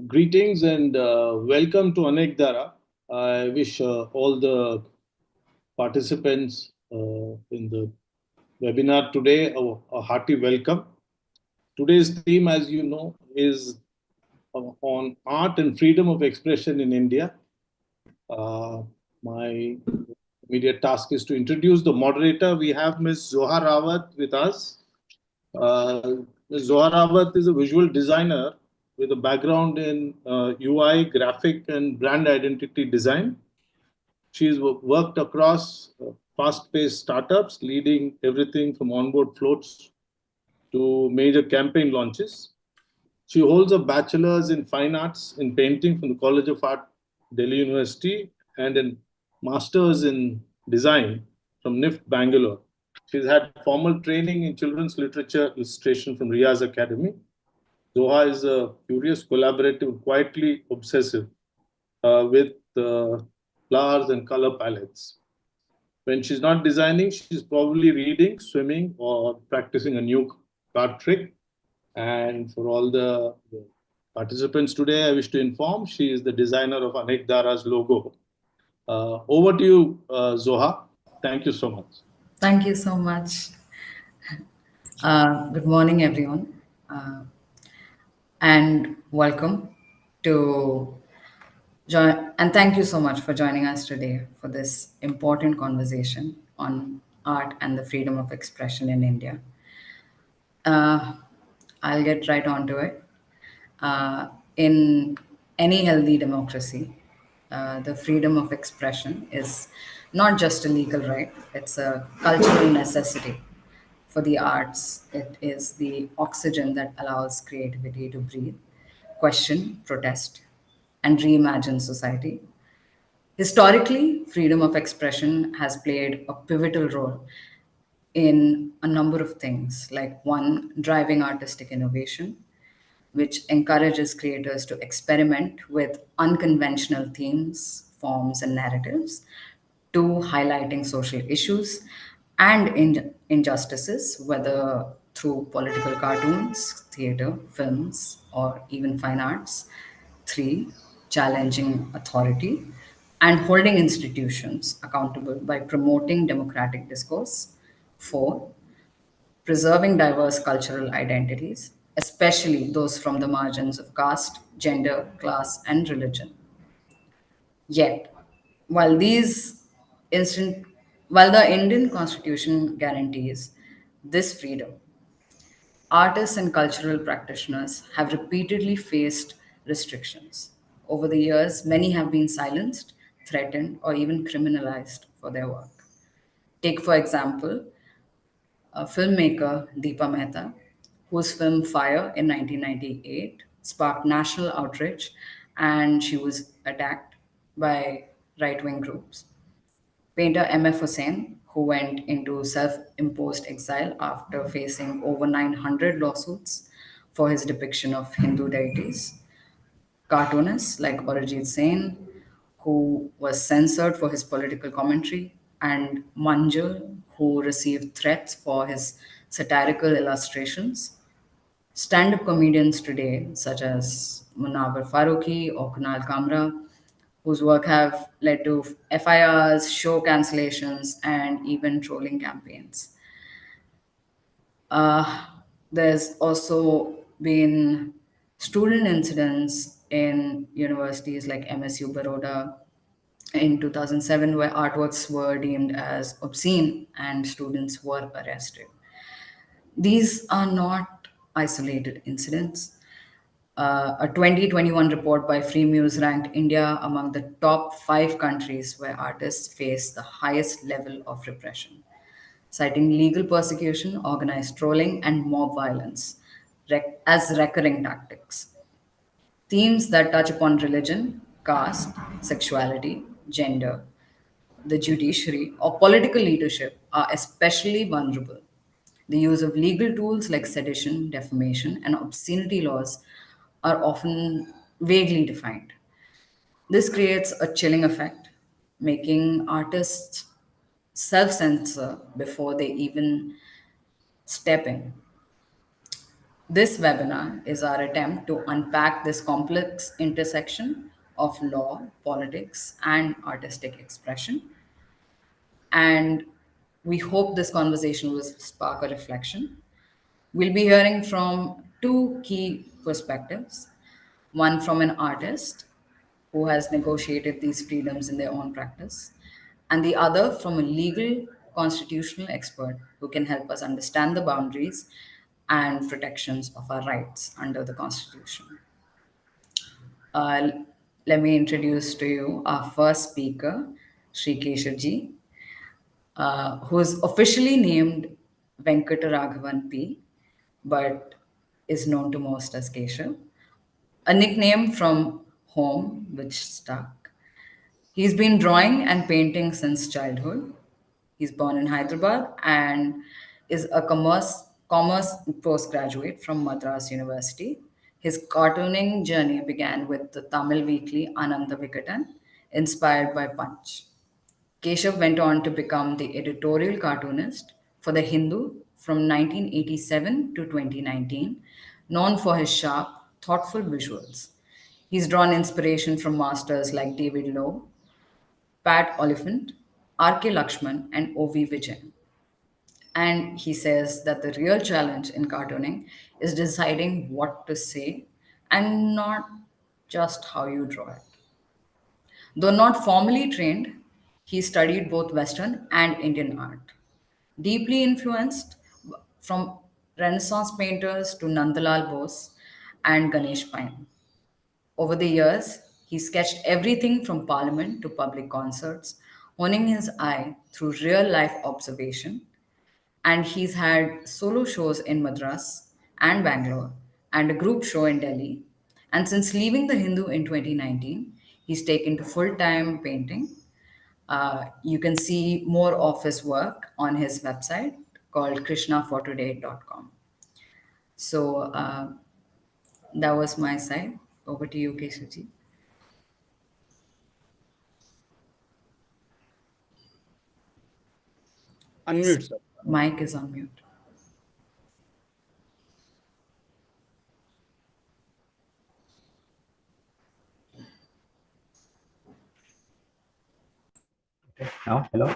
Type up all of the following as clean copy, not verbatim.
Greetings and welcome to Anekdhara. I wish all the participants in the webinar today a hearty welcome. Today's theme, as you know, is on art and freedom of expression in India. My immediate task is to introduce the moderator. We have Ms. Zoha Rawat with us. Ms. Zoha Rawat is a visual designer with a background in UI, graphic, and brand identity design. She's worked across fast-paced startups, leading everything from onboard floats to major campaign launches. She holds a bachelor's in fine arts in painting from the College of Art, Delhi University, and a master's in design from NIFT Bangalore. She's had formal training in children's literature illustration from Riaz Academy. Zoha is a curious, collaborative, quietly obsessive with flowers and color palettes. When she's not designing, she's probably reading, swimming, or practicing a new card trick. And for all the participants today, I wish to inform she is the designer of Anekdhara's logo. Over to you, Zoha. Thank you so much. Thank you so much. Good morning, everyone, and welcome to join. And thank you so much for joining us today for this important conversation on art and the freedom of expression in India. Uh, I'll get right onto it. In any healthy democracy, the freedom of expression is not just a legal right, it's a cultural necessity. For the arts, it is the oxygen that allows creativity to breathe, question, protest, and reimagine society. Historically, freedom of expression has played a pivotal role in a number of things, like one, driving artistic innovation, which encourages creators to experiment with unconventional themes, forms, and narratives, two, highlighting social issues and injustices, whether through political cartoons, theater, films, or even fine arts, three, challenging authority and holding institutions accountable by promoting democratic discourse, four, preserving diverse cultural identities, especially those from the margins of caste, gender, class, and religion. Yet, while these instant, while the Indian Constitution guarantees this freedom, artists and cultural practitioners have repeatedly faced restrictions. Over the years, many have been silenced, threatened, or even criminalized for their work. Take, for example, filmmaker Deepa Mehta, whose film Fire in 1998 sparked national outrage and she was attacked by right wing groups. Painter M.F. Hussain, who went into self imposed exile after facing over 900 lawsuits for his depiction of Hindu deities. Cartoonists like Arijit Singh, who was censored for his political commentary, and Manjul, who received threats for his satirical illustrations. Stand up comedians today, such as Munawar Farooqi or Kunal Kamra, whose work have led to FIRs, show cancellations, and even trolling campaigns. Uh, there's also been student incidents in universities like MSU Baroda in 2007 where artworks were deemed as obscene and students were arrested. These are not isolated incidents. A 2021 report by Free Muse ranked India among the top 5 countries where artists face the highest level of repression, citing legal persecution, organized trolling, and mob violence as recurring tactics. Themes that touch upon religion, caste, sexuality, gender, the judiciary, or political leadership are especially vulnerable. The use of legal tools like sedition, defamation, and obscenity laws are often vaguely defined. This creates a chilling effect, making artists self censor before they even step in. This webinar is our attempt to unpack this complex intersection of law, politics, and artistic expression. And we hope this conversation will spark a reflection. We'll be hearing from two key perspectives, one from an artist who has negotiated these freedoms in their own practice, and the other from a legal constitutional expert who can help us understand the boundaries and protections of our rights under the Constitution. Uh, Let me introduce to you our first speaker, Shri Keshav, who is officially named Venkataraghavan P, but is known to most as Keshav, a nickname from home which stuck. He's been drawing and painting since childhood. He's born in Hyderabad and is a commerce postgraduate from Madras University. His cartooning journey began with the Tamil weekly Ananda Vikatan, inspired by Punch. Keshav went on to become the editorial cartoonist for The Hindu from 1987 to 2019, known for his sharp, thoughtful visuals. He's drawn inspiration from masters like David Lowe, Pat Oliphant, R.K. Lakshman, and O.V. Vijayan. And he says that the real challenge in cartooning is deciding what to say and not just how you draw it. Though not formally trained, he studied both Western and Indian art. Deeply influenced from Renaissance painters to Nandalal Bose and Ganesh Pine. Over the years, he sketched everything from parliament to public concerts, honing his eye through real life observation. And he's had solo shows in Madras and Bangalore and a group show in Delhi. And since leaving The Hindu in 2019, he's taken to full time painting. You can see more of his work on his website called krishnafortoday.com. So that was my side. Over to you, Keshav. Unmute, sir. Mic is on mute. Now, hello.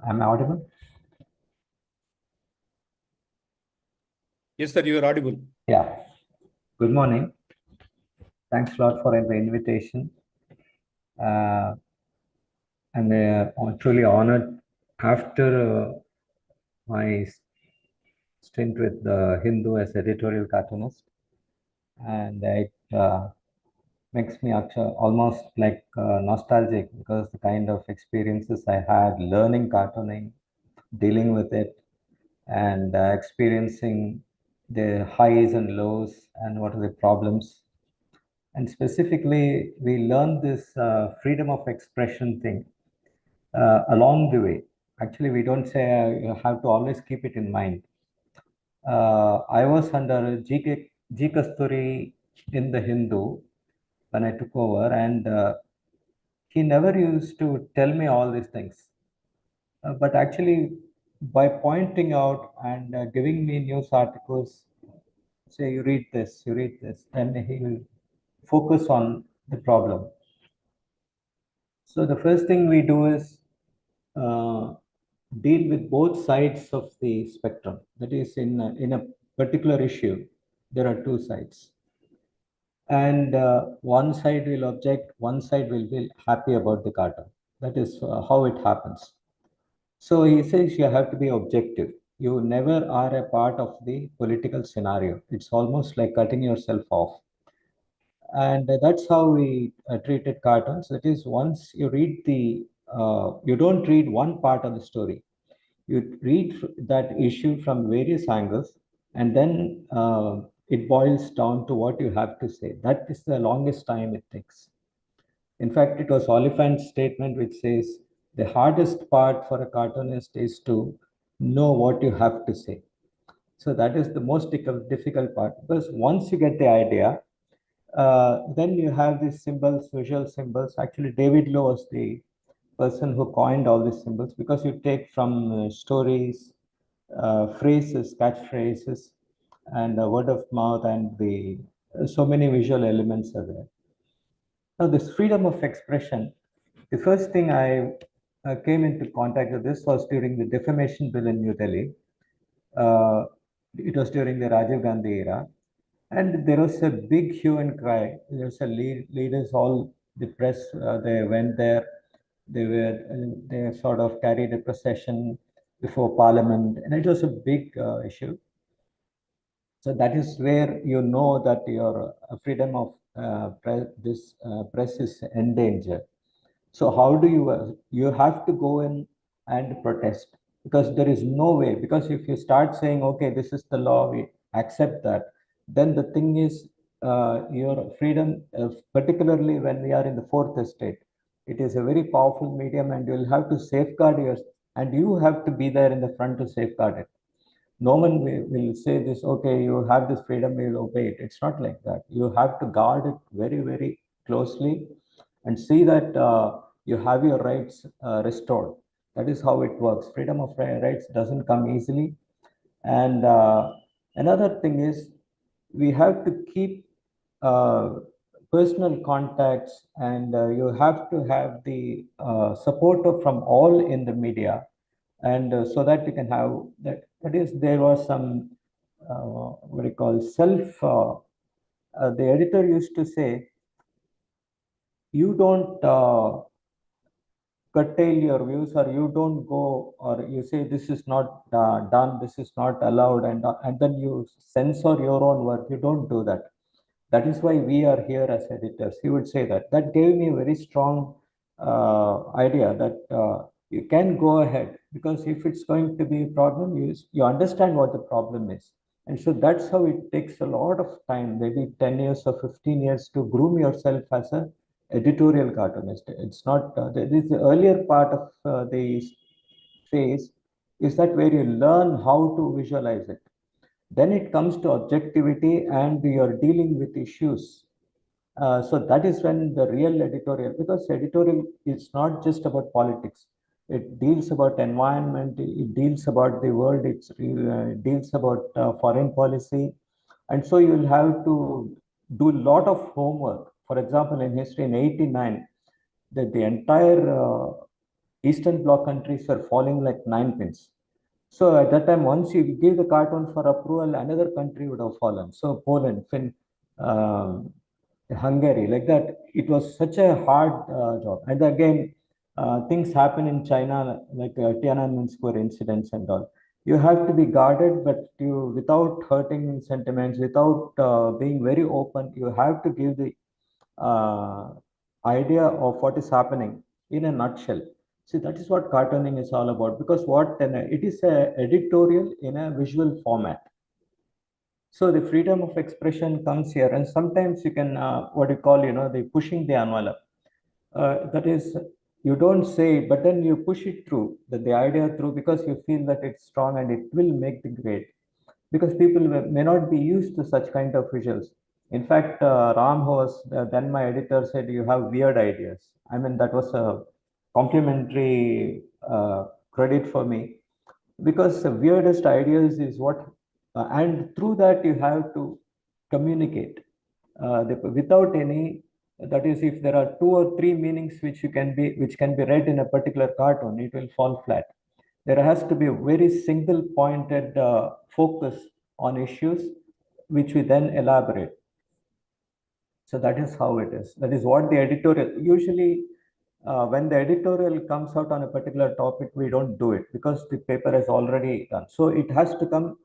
Am I audible? Yes, sir, you are audible. Yeah. Good morning. Thanks a lot for the invitation. I'm truly honored after my stint with the Hindu as editorial cartoonist, and it makes me actually almost like nostalgic because the kind of experiences I had learning cartooning, dealing with it, and experiencing the highs and lows and what are the problems. And specifically, we learned this freedom of expression thing along the way. Actually, we don't say you have to always keep it in mind. I was under G. Kasturi in the Hindu when I took over, and he never used to tell me all these things. But actually, by pointing out and giving me news articles, say you read this, then he will focus on the problem. So the first thing we do is deal with both sides of the spectrum. That is, in a particular issue, there are two sides. And one side will object, one side will be happy about the cartoon. That is how it happens. So he says you have to be objective. You never are a part of the political scenario. It's almost like cutting yourself off. And that's how we treated cartoons. That is, once you read you don't read one part of the story. You read that issue from various angles, and then it boils down to what you have to say. That is the longest time it takes. In fact, it was Oliphant's statement which says the hardest part for a cartoonist is to know what you have to say. So that is the most difficult part, because once you get the idea, then you have these symbols, visual symbols. Actually, David Lowe was the person who coined all these symbols, because you take from stories, phrases, catchphrases, and word of mouth, and the so many visual elements are there. Now, this freedom of expression, the first thing I came into contact with this was during the defamation bill in New Delhi. It was during the Rajiv Gandhi era. And there was a big hue and cry. There was a leaders, all the press, they went there. They sort of carried a procession before Parliament, and it was a big issue. So that is where you know that your freedom of press is endangered. So how do you have to go in and protest, because there is no way, because if you start saying, okay, this is the law, we accept that, then the thing is your freedom, particularly when we are in the fourth estate, it is a very powerful medium, and you'll have to safeguard yours, and you have to be there in the front to safeguard it. No one will say this, okay, you have this freedom, we will obey it. It's not like that. You have to guard it very, very closely and see that you have your rights restored. That is how it works. Freedom of rights doesn't come easily. And another thing is, we have to keep personal contacts, and you have to have the support from all in the media, and so that you can have that. That is, there was some what do you call the editor used to say, you don't curtail your views, or you don't go, or you say this is not done, this is not allowed, and then you censor your own work. You don't do that. That is why we are here as editors. He would say that. That gave me a very strong idea that you can go ahead, because if it's going to be a problem, you understand what the problem is. And so that's how it takes a lot of time, maybe 10 years or 15 years, to groom yourself as a editorial cartoonist. It's not, this the earlier part of the phase is that where you learn how to visualize it. Then it comes to objectivity, and you're dealing with issues. So that is when the real editorial, because editorial is not just about politics. It deals about environment, it deals about the world, it deals about foreign policy. And so you will have to do a lot of homework. For example, in history in 89, the entire Eastern Bloc countries were falling like nine pins. So at that time, once you give the cartoon for approval, another country would have fallen. So Poland, Hungary, like that. It was such a hard job. And again, things happen in China, like Tiananmen Square incidents and all. You have to be guarded, but you, without hurting sentiments, without being very open, you have to give the idea of what is happening in a nutshell. See, that is what cartooning is all about, because it is a editorial in a visual format. So the freedom of expression comes here, and sometimes you can what you call, the pushing the envelope. That is, you don't say, but then you push it through, the idea through, because you feel that it's strong and it will make the grade. Because people may not be used to such kind of visuals. In fact, Ram, who was then my editor, said, you have weird ideas. I mean, that was a complimentary credit for me, because the weirdest ideas is what, and through that you have to communicate without any. That is, if there are 2 or 3 meanings which can be read in a particular cartoon, it will fall flat. There has to be a very single pointed focus on issues, which we then elaborate. So that is how it is. That is what the editorial, usually when the editorial comes out on a particular topic, we don't do it because the paper is already done. So it has to come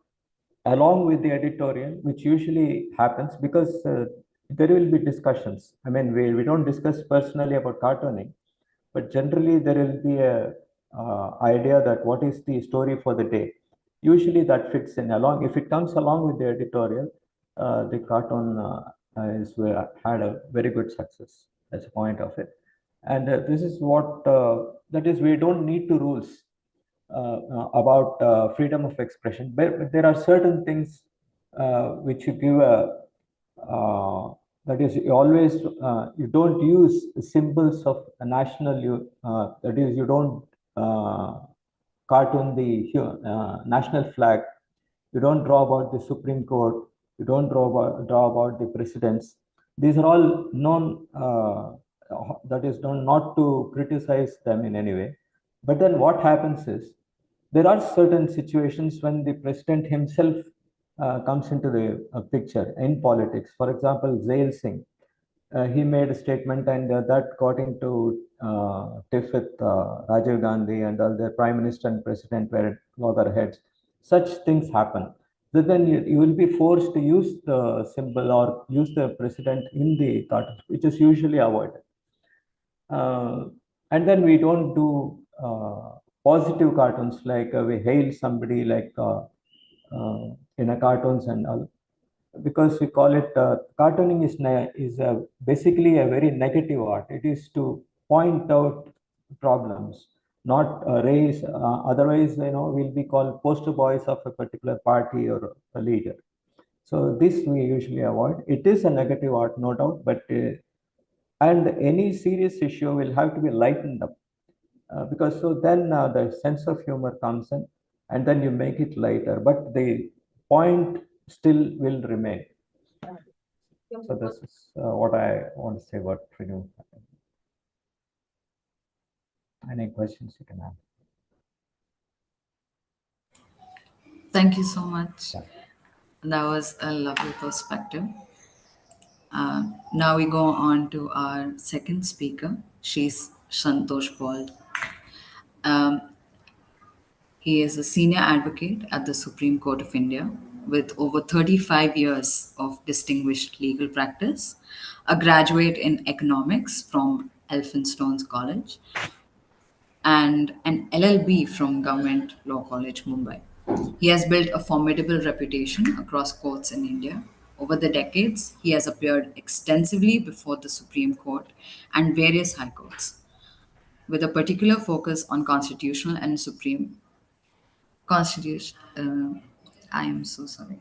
along with the editorial, which usually happens because there will be discussions. I mean, we don't discuss personally about cartooning, but generally there will be a idea that what is the story for the day. Usually that fits in along. If it comes along with the editorial, the cartoon had a very good success. That's the point of it. And this is what, that is, we don't need to rules about freedom of expression, but there are certain things which you give that is, you always, you don't use symbols of a national, that is, you don't cartoon the national flag You don't draw about the Supreme Court. You don't draw about the presidents. These are all known, that is known, not to criticize them in any way. But then what happens is, there are certain situations when the president himself comes into the picture in politics. For example, Zail Singh, he made a statement, and that got into tiff with Rajiv Gandhi, and all the prime minister and president were loggerheads. Such things happen. But then you will be forced to use the symbol or use the president in the cartoon, which is usually avoided. And then we don't do positive cartoons, like we hail somebody like in a cartoons and all, because we call it cartooning is basically a very negative art. It is to point out problems, not raise. Otherwise, we'll be called poster boys of a particular party or a leader. So this we usually avoid. It is a negative art, no doubt, but and any serious issue will have to be lightened up, because so then the sense of humor comes in, and then you make it lighter, but the point still will remain. So this is what I want to say about freedom. Any questions you can have? Thank you so much. Yeah. That was a lovely perspective. Now we go on to our second speaker. She's Santosh Paul. He is a senior advocate at the Supreme Court of India with over 35 years of distinguished legal practice, a graduate in economics from Elphinstone's College, and an LLB from Government Law College, Mumbai. He has built a formidable reputation across courts in India. Over the decades, he has appeared extensively before the Supreme Court and various high courts, with a particular focus on constitutional and supreme constitution. I am so sorry.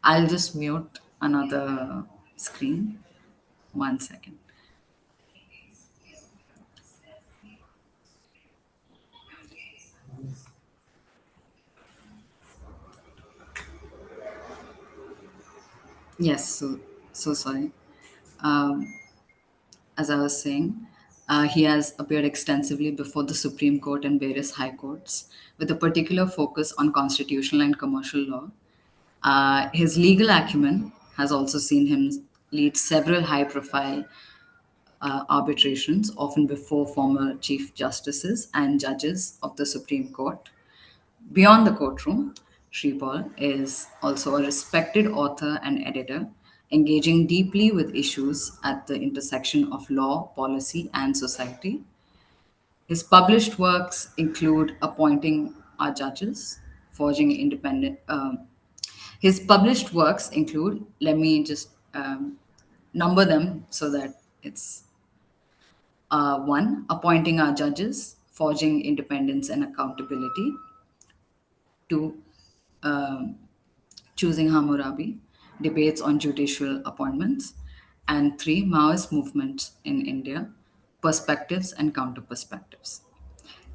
I'll just mute another screen. 1 second. Yes, so sorry. As I was saying, he has appeared extensively before the Supreme Court and various high courts, with a particular focus on constitutional and commercial law. His legal acumen has also seen him lead several high profile arbitrations, often before former Chief Justices and judges of the Supreme Court. Beyond the courtroom, Shri Paul is also a respected author and editor, engaging deeply with issues at the intersection of law, policy, and society. His published works include Appointing Our Judges, Forging Independent. His published works include, let me just number them so that it's 1. Appointing Our Judges, Forging Independence and Accountability. 2. Choosing Hammurabi, Debates on Judicial Appointments. And 3. Maoist Movements in India, Perspectives and Counter-Perspectives.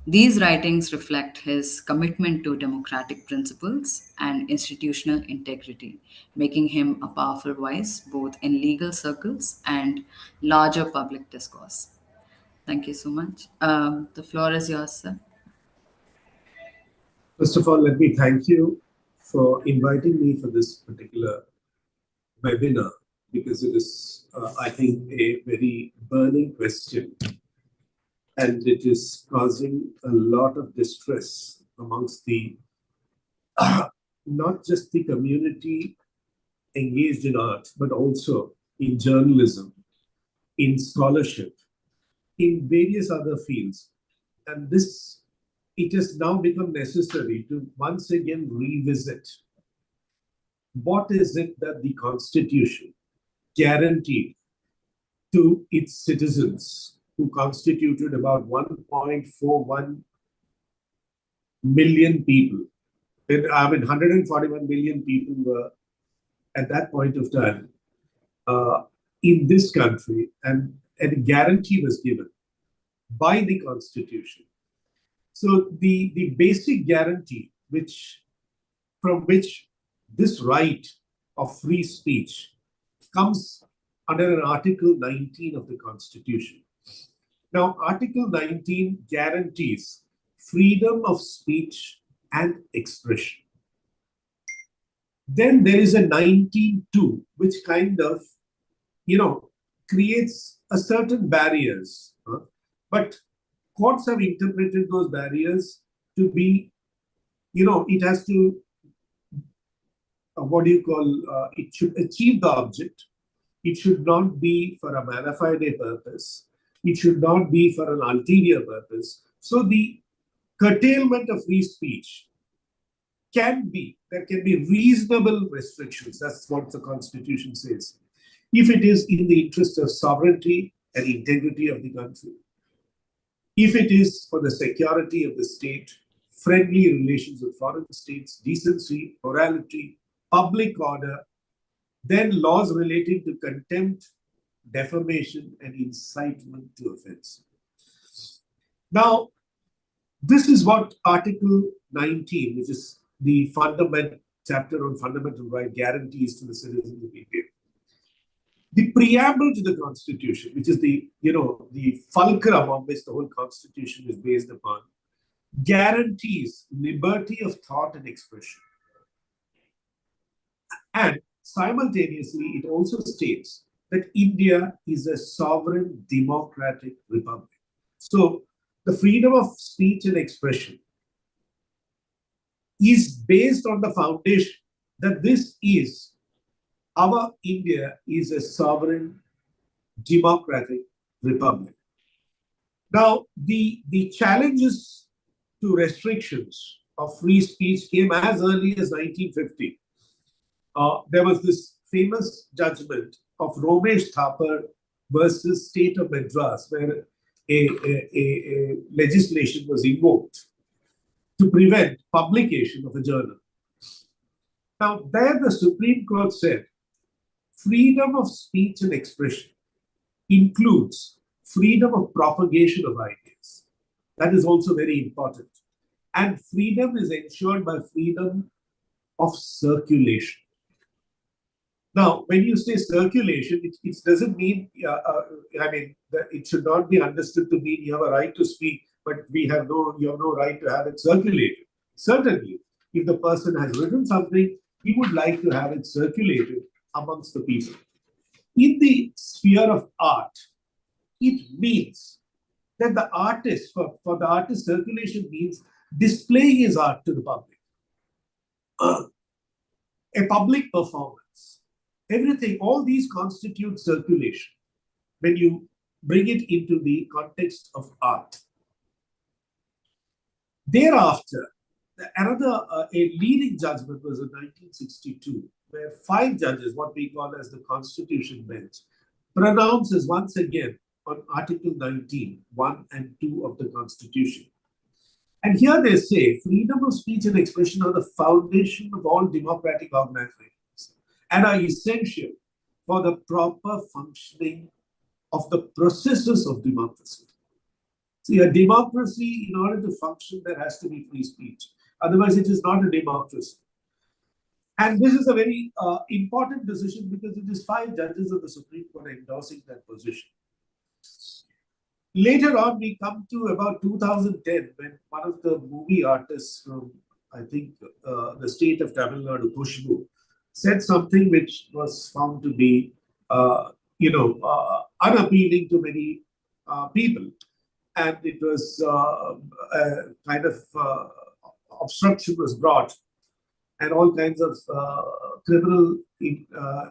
These writings reflect his commitment to democratic principles and institutional integrity, making him a powerful voice both in legal circles and larger public discourse. Thank you so much. The floor is yours, sir. First of all, let me thank you for inviting me for this particular webinar, because it is, I think, a very burning question, and it is causing a lot of distress amongst the, not just the community engaged in art, but also in journalism, in scholarship, in various other fields. And this, it has now become necessary to once again revisit what is it that the Constitution guaranteed to its citizens, who constituted about 1.41 million people. I mean, 141 million people were at that point of time in this country, and a guarantee was given by the Constitution. So the basic guarantee from which this right of free speech comes under an Article 19 of the Constitution. Now, Article 19 guarantees freedom of speech and expression. Then there is a 19.2, which kind of, creates a certain barriers. But courts have interpreted those barriers to be, it has to, it should achieve the object. It should not be for a mana fide purpose. It should not be for an ulterior purpose. So the curtailment of free speech there can be reasonable restrictions. That's what the Constitution says. If it is in the interest of sovereignty and integrity of the country, if it is for the security of the state, friendly relations with foreign states, decency, morality, public order, then laws relating to contempt, defamation, and incitement to offense. Now, this is what Article 19, which is the fundamental chapter on fundamental right, guarantees to the citizens of India. The preamble to the Constitution, which is the fulcrum on which the whole Constitution is based upon, guarantees liberty of thought and expression. And simultaneously, it also states that India is a sovereign democratic republic. So the freedom of speech and expression is based on the foundation that our India is a sovereign democratic republic. Now, the challenges to restrictions of free speech came as early as 1950. There was this famous judgment of Romesh Thapar versus State of Madras, where a legislation was invoked to prevent publication of a journal. Now, there the Supreme Court said, freedom of speech and expression includes freedom of propagation of ideas. That is also very important. And freedom is ensured by freedom of circulation. Now, when you say circulation, it doesn't mean, it should not be understood to mean you have a right to speak, but you have no right to have it circulated. Certainly, if the person has written something, he would like to have it circulated amongst the people. In the sphere of art, it means that the artist, for the artist, circulation means displaying his art to the public. A public performance. Everything, all these constitute circulation when you bring it into the context of art. Thereafter, a leading judgment was in 1962, where 5 judges, what we call as the Constitution Bench, pronounces once again on Article 19, 1 and 2 of the Constitution. And here they say, freedom of speech and expression are the foundation of all democratic organizations and are essential for the proper functioning of the processes of democracy. See, a democracy, in order to function, there has to be free speech. Otherwise, it is not a democracy. And this is a very important decision because it is 5 judges of the Supreme Court endorsing that position. Later on, we come to about 2010, when one of the movie artists from, I think, the state of Tamil Nadu, Khushbu, said something which was found to be, unappealing to many people. And it was a kind of obstruction was brought, and all kinds of criminal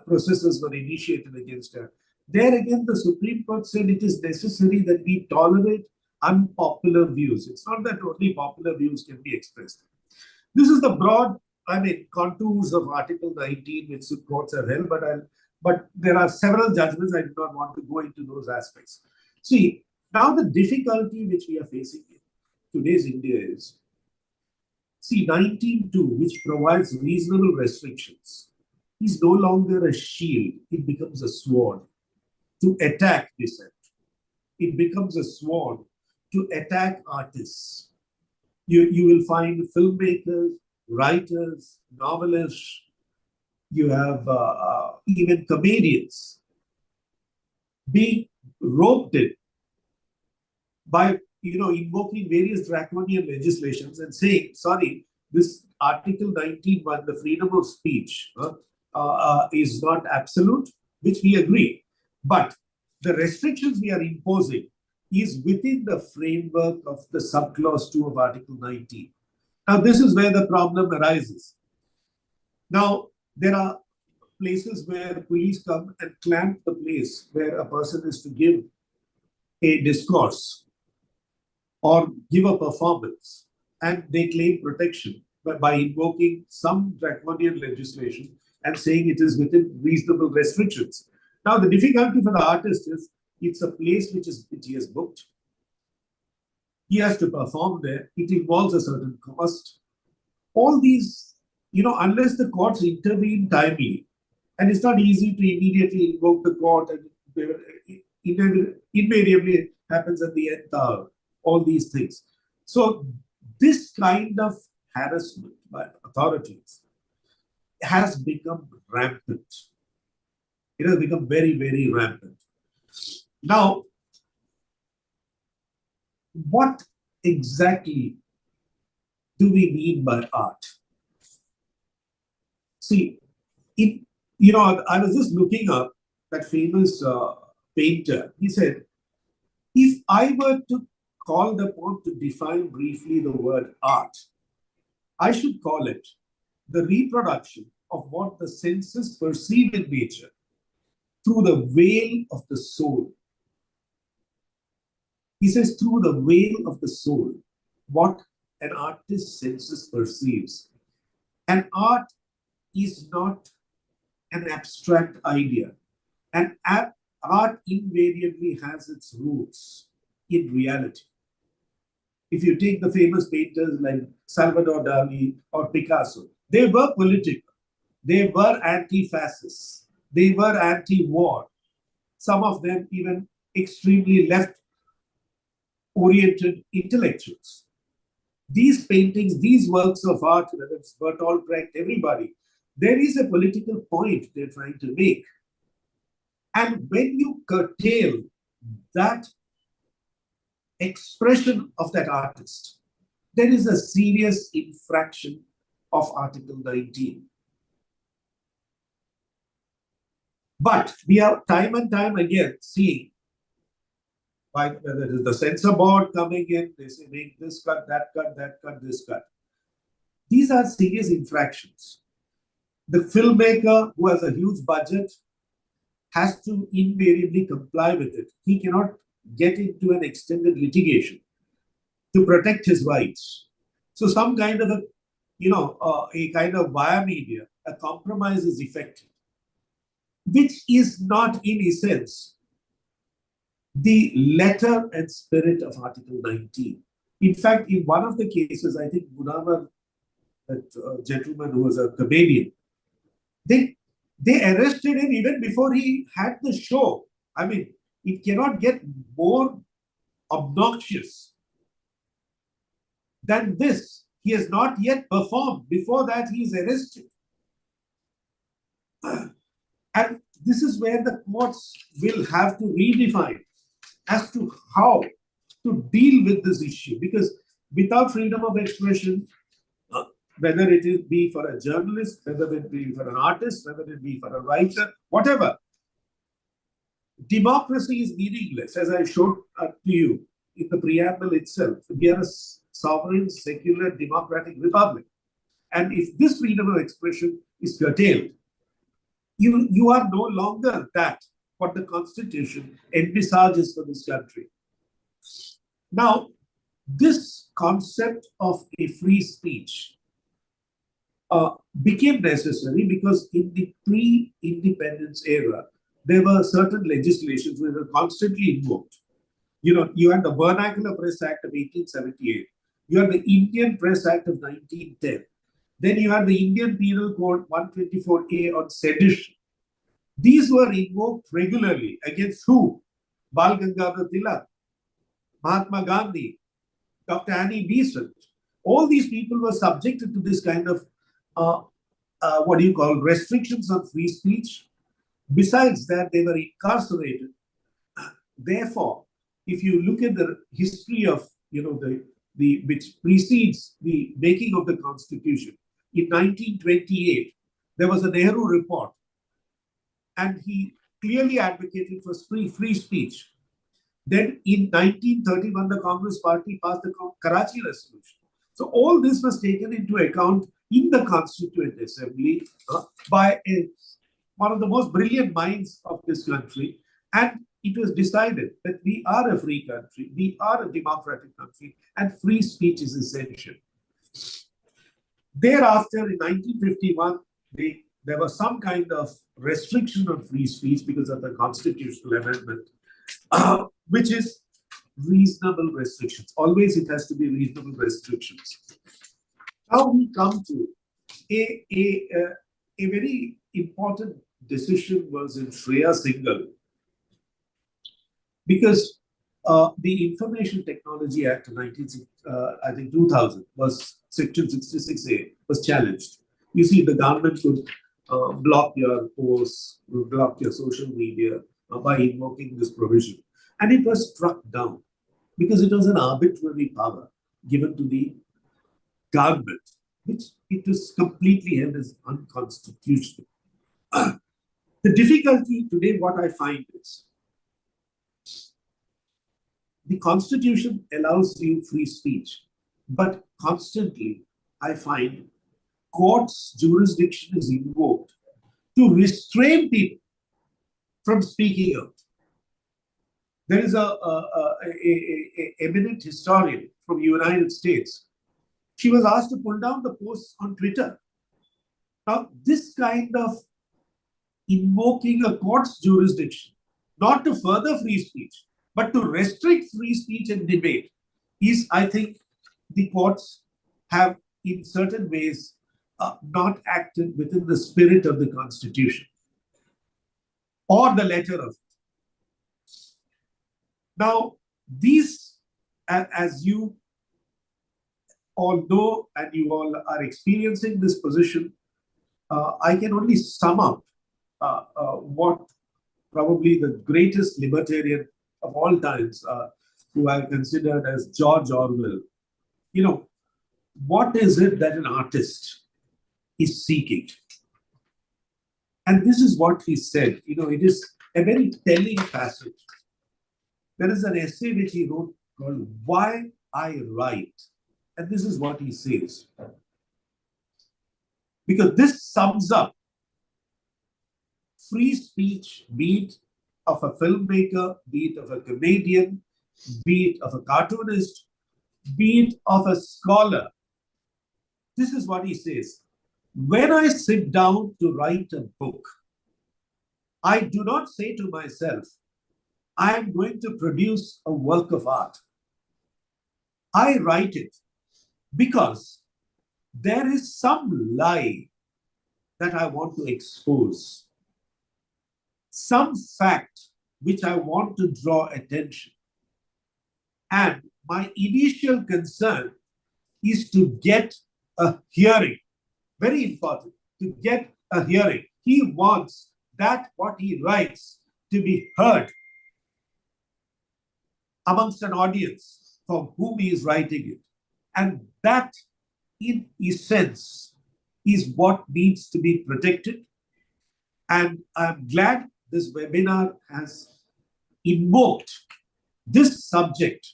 processes were initiated against her. There again, the Supreme Court said it is necessary that we tolerate unpopular views. It's not that only popular views can be expressed. This is the broad, contours of Article 19, which the courts have held, but there are several judgments. I do not want to go into those aspects. See, now the difficulty which we are facing in today's India is, see, 19.2, which provides reasonable restrictions, is no longer a shield. It becomes a sword to attack dissent. It becomes a sword to attack artists. You will find filmmakers, writers, novelists, You have even comedians being roped in by invoking various draconian legislations and saying, sorry, this Article 19(1), the freedom of speech, is not absolute, which we agree. But the restrictions we are imposing is within the framework of the subclause 2 of Article 19. Now, this is where the problem arises. Now, there are places where police come and clamp the place where a person is to give a discourse or give a performance, and they claim protection by invoking some draconian legislation and saying it is within reasonable restrictions. Now, the difficulty for the artist is it's a place which he has booked. He has to perform there. It involves a certain cost. All these, unless the courts intervene timely, and it's not easy to immediately invoke the court, and it invariably happens at the end hour, all these things. So this kind of harassment by authorities has become rampant. It has become very, very rampant. Now, what exactly do we mean by art? See, I was just looking up that famous painter. He said, if I were to called upon to define briefly the word art, I should call it the reproduction of what the senses perceive in nature through the veil of the soul. He says, through the veil of the soul, what an artist's senses perceives. And art is not an abstract idea. And art invariably has its roots in reality. If you take the famous painters like Salvador Dali or Picasso, they were political. They were anti-fascist. They were anti-war. Some of them even extremely left-oriented intellectuals. These paintings, these works of art, whether it's Bertolt Brecht, everybody, there is a political point they're trying to make. And when you curtail that expression of that artist, there is a serious infraction of Article 19. But we are time and time again seeing, like whether it is the censor board coming in, they say make this cut, that cut, that cut, this cut. These are serious infractions. The filmmaker who has a huge budget has to invariably comply with it. He cannot get into an extended litigation to protect his rights. So some kind of a kind of via media, a compromise is effected, which is not in essence the letter and spirit of Article 19. In fact, in one of the cases, I think Munawar, that gentleman who was a comedian, they arrested him even before he had the show. I mean, it cannot get more obnoxious than this. He has not yet performed. Before that, he is arrested. And this is where the courts will have to redefine as to how to deal with this issue. Because without freedom of expression, whether it be for a journalist, whether it be for an artist, whether it be for a writer, whatever, democracy is meaningless, as I showed to you in the preamble itself. We are a sovereign, secular, democratic republic. And if this freedom of expression is curtailed, you are no longer that what the Constitution envisages for this country. Now, this concept of a free speech became necessary because in the pre-independence era, there were certain legislations which were constantly invoked. You had the Vernacular Press Act of 1878. You had the Indian Press Act of 1910. Then you had the Indian Penal Code 124A on sedition. These were invoked regularly against who? Bal Gangadhar Tilak, Mahatma Gandhi, Dr. Annie Besant. All these people were subjected to this kind of restrictions on free speech. Besides that, they were incarcerated. Therefore, if you look at the history of, which precedes the making of the Constitution, in 1928, there was a Nehru report, and he clearly advocated for free speech. Then in 1931, the Congress Party passed the Karachi Resolution. So all this was taken into account in the Constituent Assembly by one of the most brilliant minds of this country. And it was decided that we are a free country, we are a democratic country, and free speech is essential. Thereafter, in 1951, there was some kind of restriction on free speech because of the constitutional amendment, which is reasonable restrictions. Always it has to be reasonable restrictions. Now we come to a very important decision was in Shri Singhal, because the Information Technology Act of 2000 was Section 66A was challenged. You see, the government could block your posts, block your social media by invoking this provision. And it was struck down because it was an arbitrary power given to the government, which it was completely held as unconstitutional. The difficulty today, what I find is, the Constitution allows you free speech, but constantly I find courts' jurisdiction is invoked to restrain people from speaking out. There is a eminent historian from the United States. She was asked to pull down the posts on Twitter. Now, this kind of invoking a court's jurisdiction, not to further free speech, but to restrict free speech and debate, is, I think, the courts have in certain ways not acted within the spirit of the Constitution or the letter of it. Now, these, as you all know and you all are experiencing this position, I can only sum up what probably the greatest libertarian of all times, who I considered as George Orwell. What is it that an artist is seeking? And this is what he said. It is a very telling passage. There is an essay which he wrote called Why I Write. And this is what he says. Because this sums up free speech, be it of a filmmaker, be it of a comedian, be it of a cartoonist, be it of a scholar. This is what he says. When I sit down to write a book, I do not say to myself, I am going to produce a work of art. I write it because there is some lie that I want to expose, some fact which I want to draw attention. And my initial concern is to get a hearing. Very important, to get a hearing. He wants that what he writes to be heard amongst an audience for whom he is writing it. And that, in essence, is what needs to be protected. And I'm glad this webinar has invoked this subject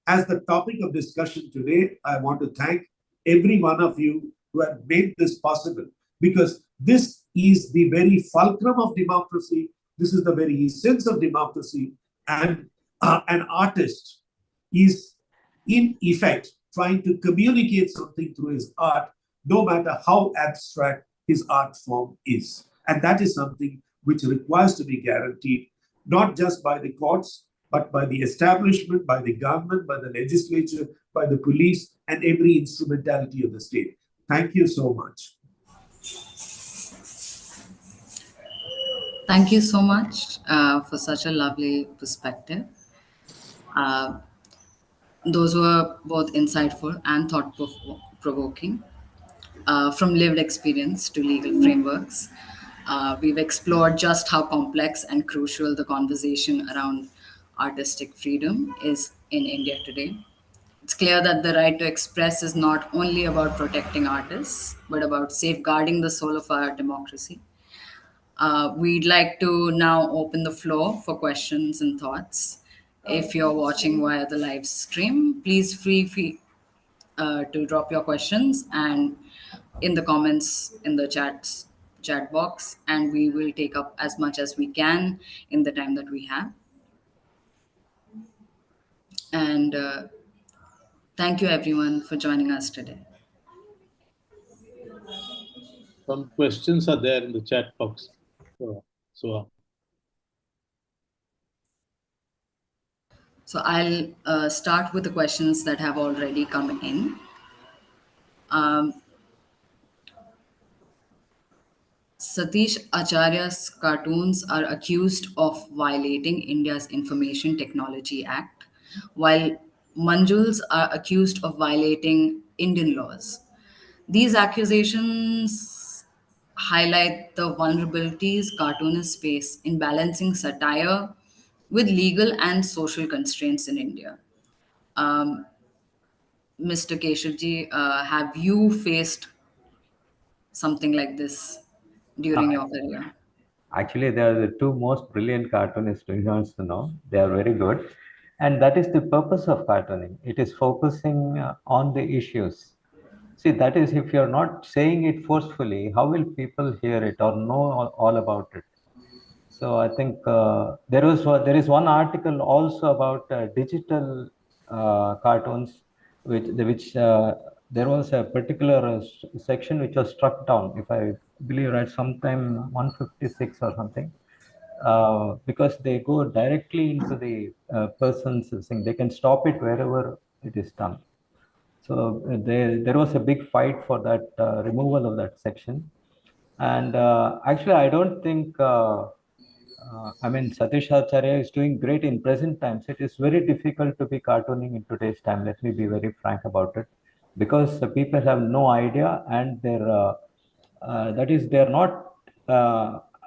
as the topic of discussion today. I want to thank every one of you who have made this possible, because this is the very fulcrum of democracy. This is the very essence of democracy. And an artist is, in effect, trying to communicate something through his art, no matter how abstract his art form is. And that is something which requires to be guaranteed, not just by the courts, but by the establishment, by the government, by the legislature, by the police, and every instrumentality of the state. Thank you so much. Thank you so much for such a lovely perspective. Those were both insightful and thought-provoking. from lived experience to legal frameworks. We've explored just how complex and crucial the conversation around artistic freedom is in India today. It's clear that the right to express is not only about protecting artists, but about safeguarding the soul of our democracy. We'd like to now open the floor for questions and thoughts. If you're watching via the live stream, please feel free to drop your questions and in the comments in the chat box, and we will take up as much as we can in the time that we have. And thank you everyone for joining us today. Some questions are there in the chat box. So I'll start with the questions that have already come in. Satish Acharya's cartoons are accused of violating India's Information Technology Act, while Manjul's are accused of violating Indian laws. These accusations highlight the vulnerabilities cartoonists face in balancing satire with legal and social constraints in India. Mr. Keshavji, have you faced something like this during your career? Actually, they are the two most brilliant cartoonists who wants to know. They are very good. And that is the purpose of cartooning. It is focusing on the issues. See, that is, if you're not saying it forcefully, how will people hear it or know all about it? So I think there is one article also about digital cartoons, which there was a particular section which was struck down, if I believe right, sometime 156 or something, because they go directly into the person's thing. They can stop it wherever it is done. So there was a big fight for that removal of that section. And actually, I don't think. I mean, Satish Acharya is doing great in present times. It is very difficult to be cartooning in today's time. Let me be very frank about it, because people have no idea, and they're not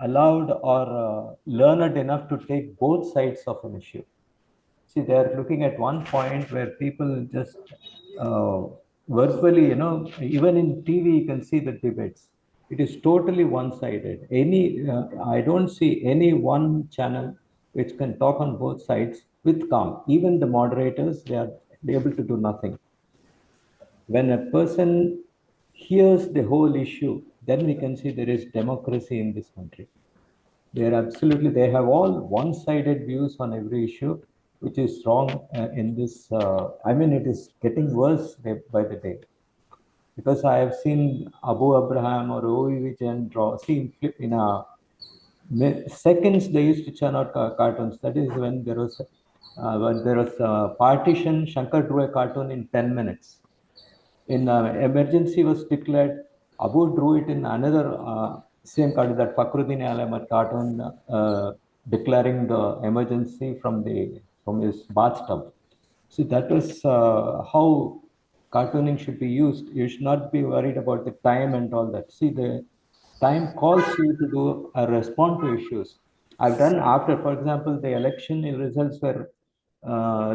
allowed or learned enough to take both sides of an issue. See, they're looking at one point where people just verbally, even in TV, you can see the debates. It is totally one-sided. I don't see any one channel which can talk on both sides with calm. Even the moderators, they are able to do nothing. When a person hears the whole issue, then we can see there is democracy in this country. They have all one-sided views on every issue, which is wrong in this. I mean, it is getting worse day by the day. Because I have seen Abu Abraham or O.E. Vijayan draw. See, in seconds they used to churn out cartoons. That is when there was a partition. Shankar drew a cartoon in 10 minutes. In emergency was declared, Abu drew it in another same cartoon, that Fakhruddin Alamat cartoon, declaring the emergency from his bathtub. See, that was how cartooning should be used. You should not be worried about the time and all that. See, the time calls you to do respond to issues. I've done after, for example, the election results were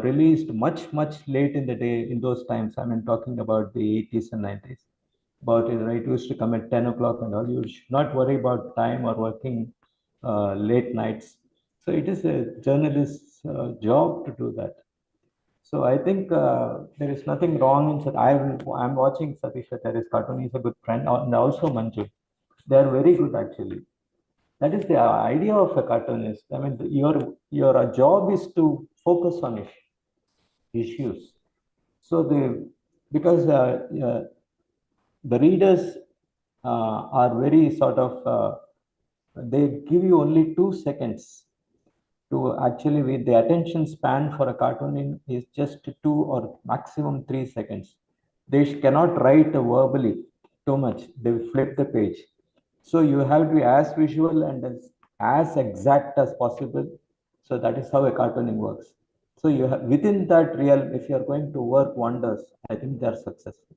released much late in the day in those times. I mean, talking about the 80s and 90s. About it, right? It used to come at 10 o'clock and all. You should not worry about time or working late nights. So it is a journalist's job to do that. So I think there is nothing wrong in that. I'm watching Satish Acharya's cartoon. He's a good friend, and also Manju. They are very good actually. That is the idea of a cartoonist. I mean, your job is to focus on issues. So because the readers are very sort of they give you only 2 seconds to actually with the attention span for a cartoon is just 2 or maximum 3 seconds. They cannot write verbally too much. They flip the page. So you have to be as visual and as exact as possible. So that is how a cartooning works. So you have within that realm, if you are going to work wonders, I think they are successful.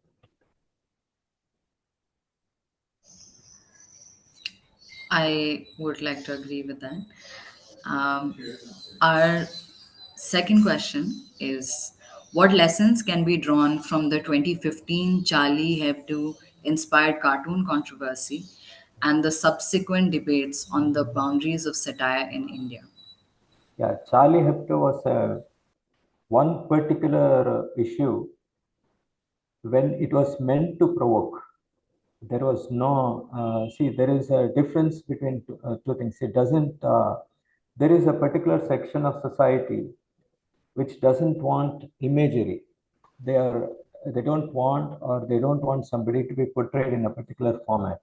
I would like to agree with that. Our second question is, what lessons can be drawn from the 2015 Charlie Hebdo inspired cartoon controversy and the subsequent debates on the boundaries of satire in India? Yeah, Charlie Hebdo was one particular issue when it was meant to provoke. There was no, see, there is a difference between two things. It doesn't, there is a particular section of society which doesn't want imagery. They don't want somebody to be portrayed in a particular format.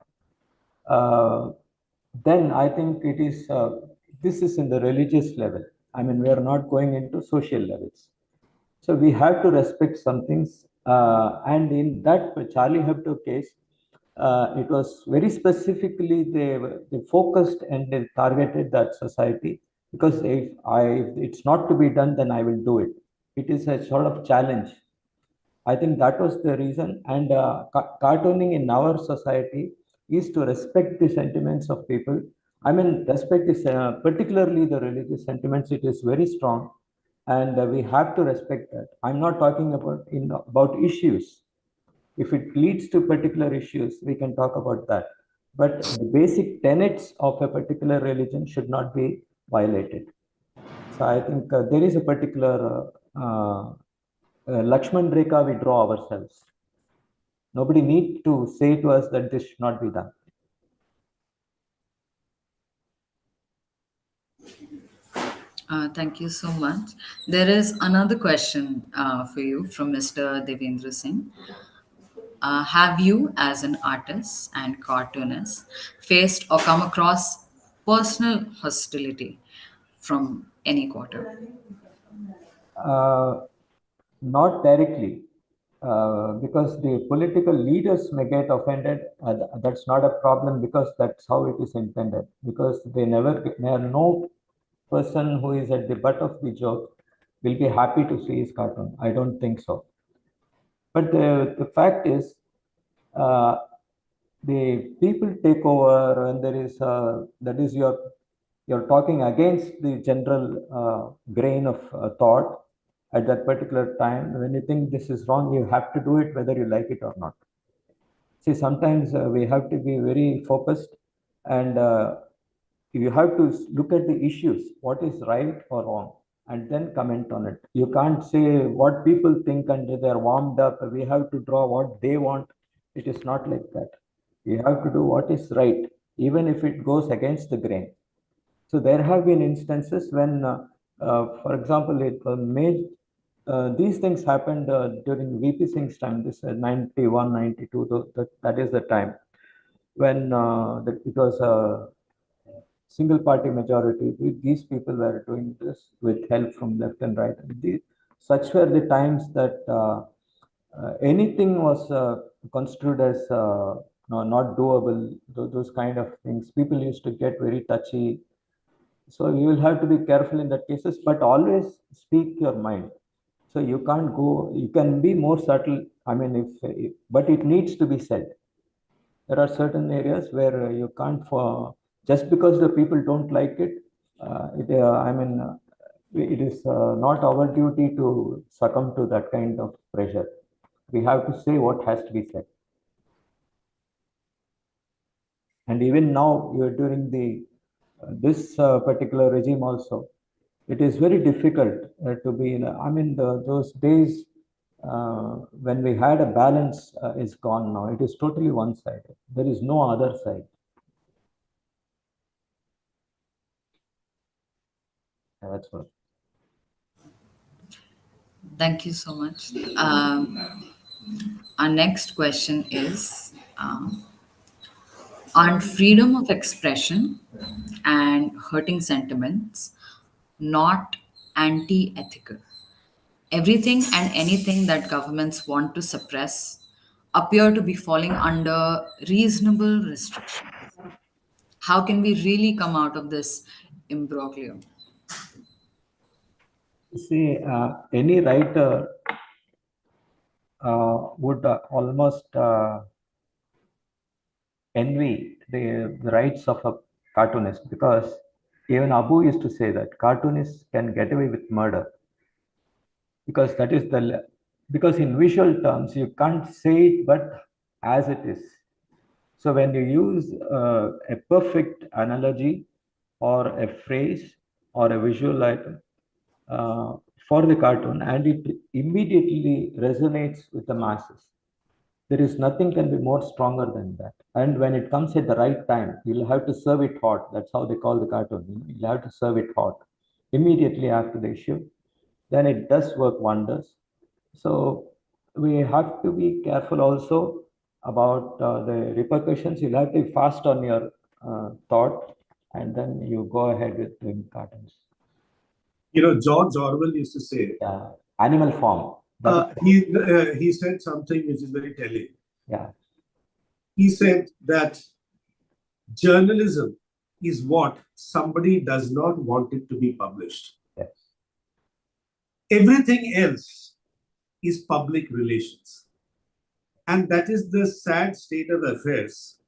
Then I think it is, this is in the religious level. I mean, we are not going into social levels. So we have to respect some things. And in that Charlie Hebdo case, it was very specifically they focused and they targeted that society, because if it's not to be done, then I will do it. It is a sort of challenge. I think that was the reason. And cartooning in our society is to respect the sentiments of people. I mean, respect is particularly the religious sentiments. It is very strong, and we have to respect that. I'm not talking about issues. If it leads to particular issues, we can talk about that. But the basic tenets of a particular religion should not be violated. So I think there is a particular Lakshman Rekha we draw ourselves. Nobody needs to say to us that this should not be done. Thank you so much. There is another question for you from Mr. Devendra Singh. Have you, as an artist and cartoonist, faced or come across personal hostility from any quarter? Not directly, because the political leaders may get offended. That's not a problem, because that's how it is intended. Because no person who is at the butt of the joke will be happy to see his cartoon. I don't think so. But the fact is, the people take over, and there is that is you're talking against the general grain of thought at that particular time. When you think this is wrong, you have to do it whether you like it or not. See, sometimes we have to be very focused, and you have to look at the issues, what is right or wrong, and then comment on it. You can't say what people think and they're warmed up. We have to draw what they want. It is not like that. You have to do what is right, even if it goes against the grain. So there have been instances when, for example, these things happened during VP Singh's time, this 91, 92, that is the time when it was a single party majority. These people were doing this with help from left and right. Such were the times that anything was construed as not doable, those kind of things. People used to get very touchy. So you will have to be careful in that cases, but always speak your mind. So you can't go, you can be more subtle. I mean, but it needs to be said. There are certain areas where you can't, just because the people don't like it, it is not our duty to succumb to that kind of pressure. We have to say what has to be said. And even now, during this particular regime also, it is very difficult to be in. Those days when we had a balance is gone now. It is totally one-sided. There is no other side. That's all. Thank you so much. Our next question is, aren't freedom of expression and hurting sentiments not anti-ethical? Everything and anything that governments want to suppress appear to be falling under reasonable restrictions. How can we really come out of this imbroglio? See, any writer would almost envy the rights of cartoonist, because even Abu used to say that cartoonists can get away with murder, because that is because in visual terms you can't say it but as it is. So when you use a perfect analogy or a phrase or a visual item for the cartoon, and it immediately resonates with the masses, there is nothing can be more stronger than that. And when it comes at the right time, you'll have to serve it hot. That's how they call the cartoon. You'll have to serve it hot immediately after the issue. Then it does work wonders. So we have to be careful also about the repercussions. You'll have to be fast on your thought, and then you go ahead with doing cartoons. George Orwell used to say, animal form. He said something which is very telling. Yeah. He said that journalism is what somebody does not want it to be published. Yes. Everything else is public relations. And that is the sad state of affairs,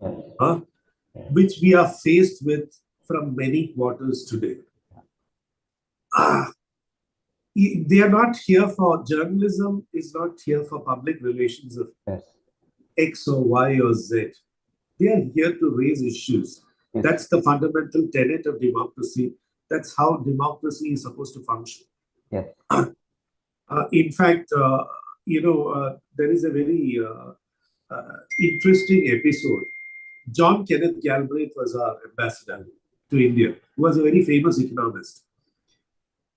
which we are faced with from many quarters today. They are not here for journalism, is not here for public relations of X or Y or Z. They are here to raise issues. Yes. That's the fundamental tenet of democracy. That's how democracy is supposed to function. Yes. In fact, there is a very interesting episode. John Kenneth Galbraith was our ambassador to India, who was a very famous economist.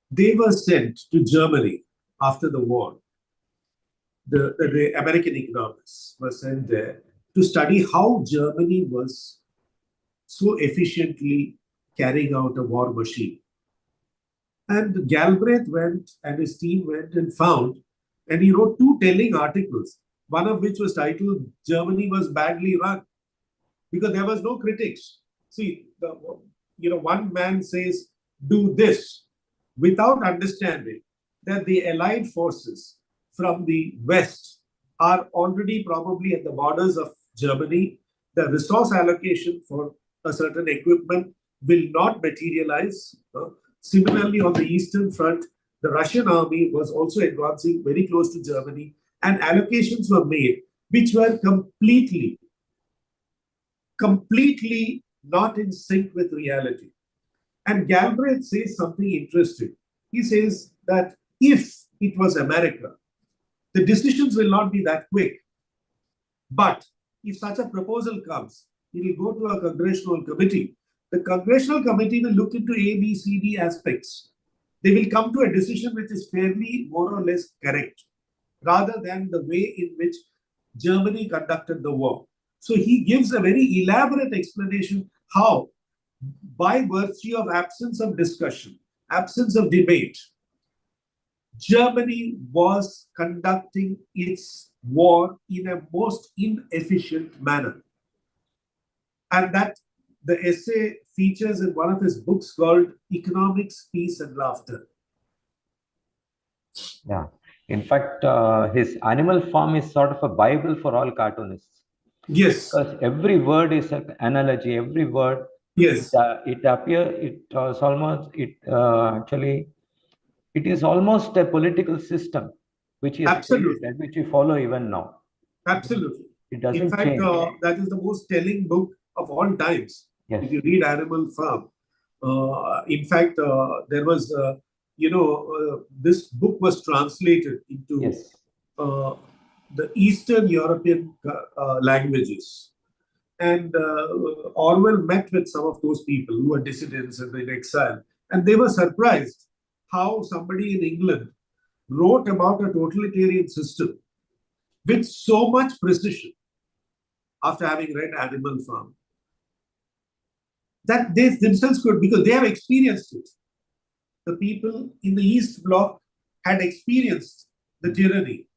They were sent to Germany after the war. The American economists were sent there to study how Germany was so efficiently carrying out a war machine. And Galbraith went and his team went and found, and he wrote 2 telling articles, one of which was titled, Germany was badly run, because there was no critics. See, one man says, do this, without understanding that the Allied forces from the West are already probably at the borders of Germany. The resource allocation for a certain equipment will not materialize. Similarly, on the Eastern Front, the Russian army was also advancing very close to Germany, and allocations were made which were completely not in sync with reality. And Galbraith says something interesting. He says that if it was America, the decisions will not be that quick. But if such a proposal comes, it will go to a congressional committee. The congressional committee will look into A, B, C, D aspects. They will come to a decision which is fairly more or less correct, rather than the way in which Germany conducted the war. So he gives a very elaborate explanation how, by virtue of absence of discussion, absence of debate, Germany was conducting its war in a most inefficient manner. And that the essay features in one of his books called Economics, Peace and Laughter. Yeah. In fact, his animal farm is sort of a Bible for all cartoonists. Yes. Because every word is an analogy, every word. Yes. It is almost a political system, which is absolutely, which we follow even now. Absolutely. It doesn't In fact, change. that is the most telling book of all times. Yes. If you read Animal Farm, in fact, there was, this book was translated into the Eastern European languages. And Orwell met with some of those people who were dissidents and in exile. And they were surprised how somebody in England wrote about a totalitarian system with so much precision after having read Animal Farm, that they themselves could, because they have experienced it. The people in the East Bloc had experienced the tyranny.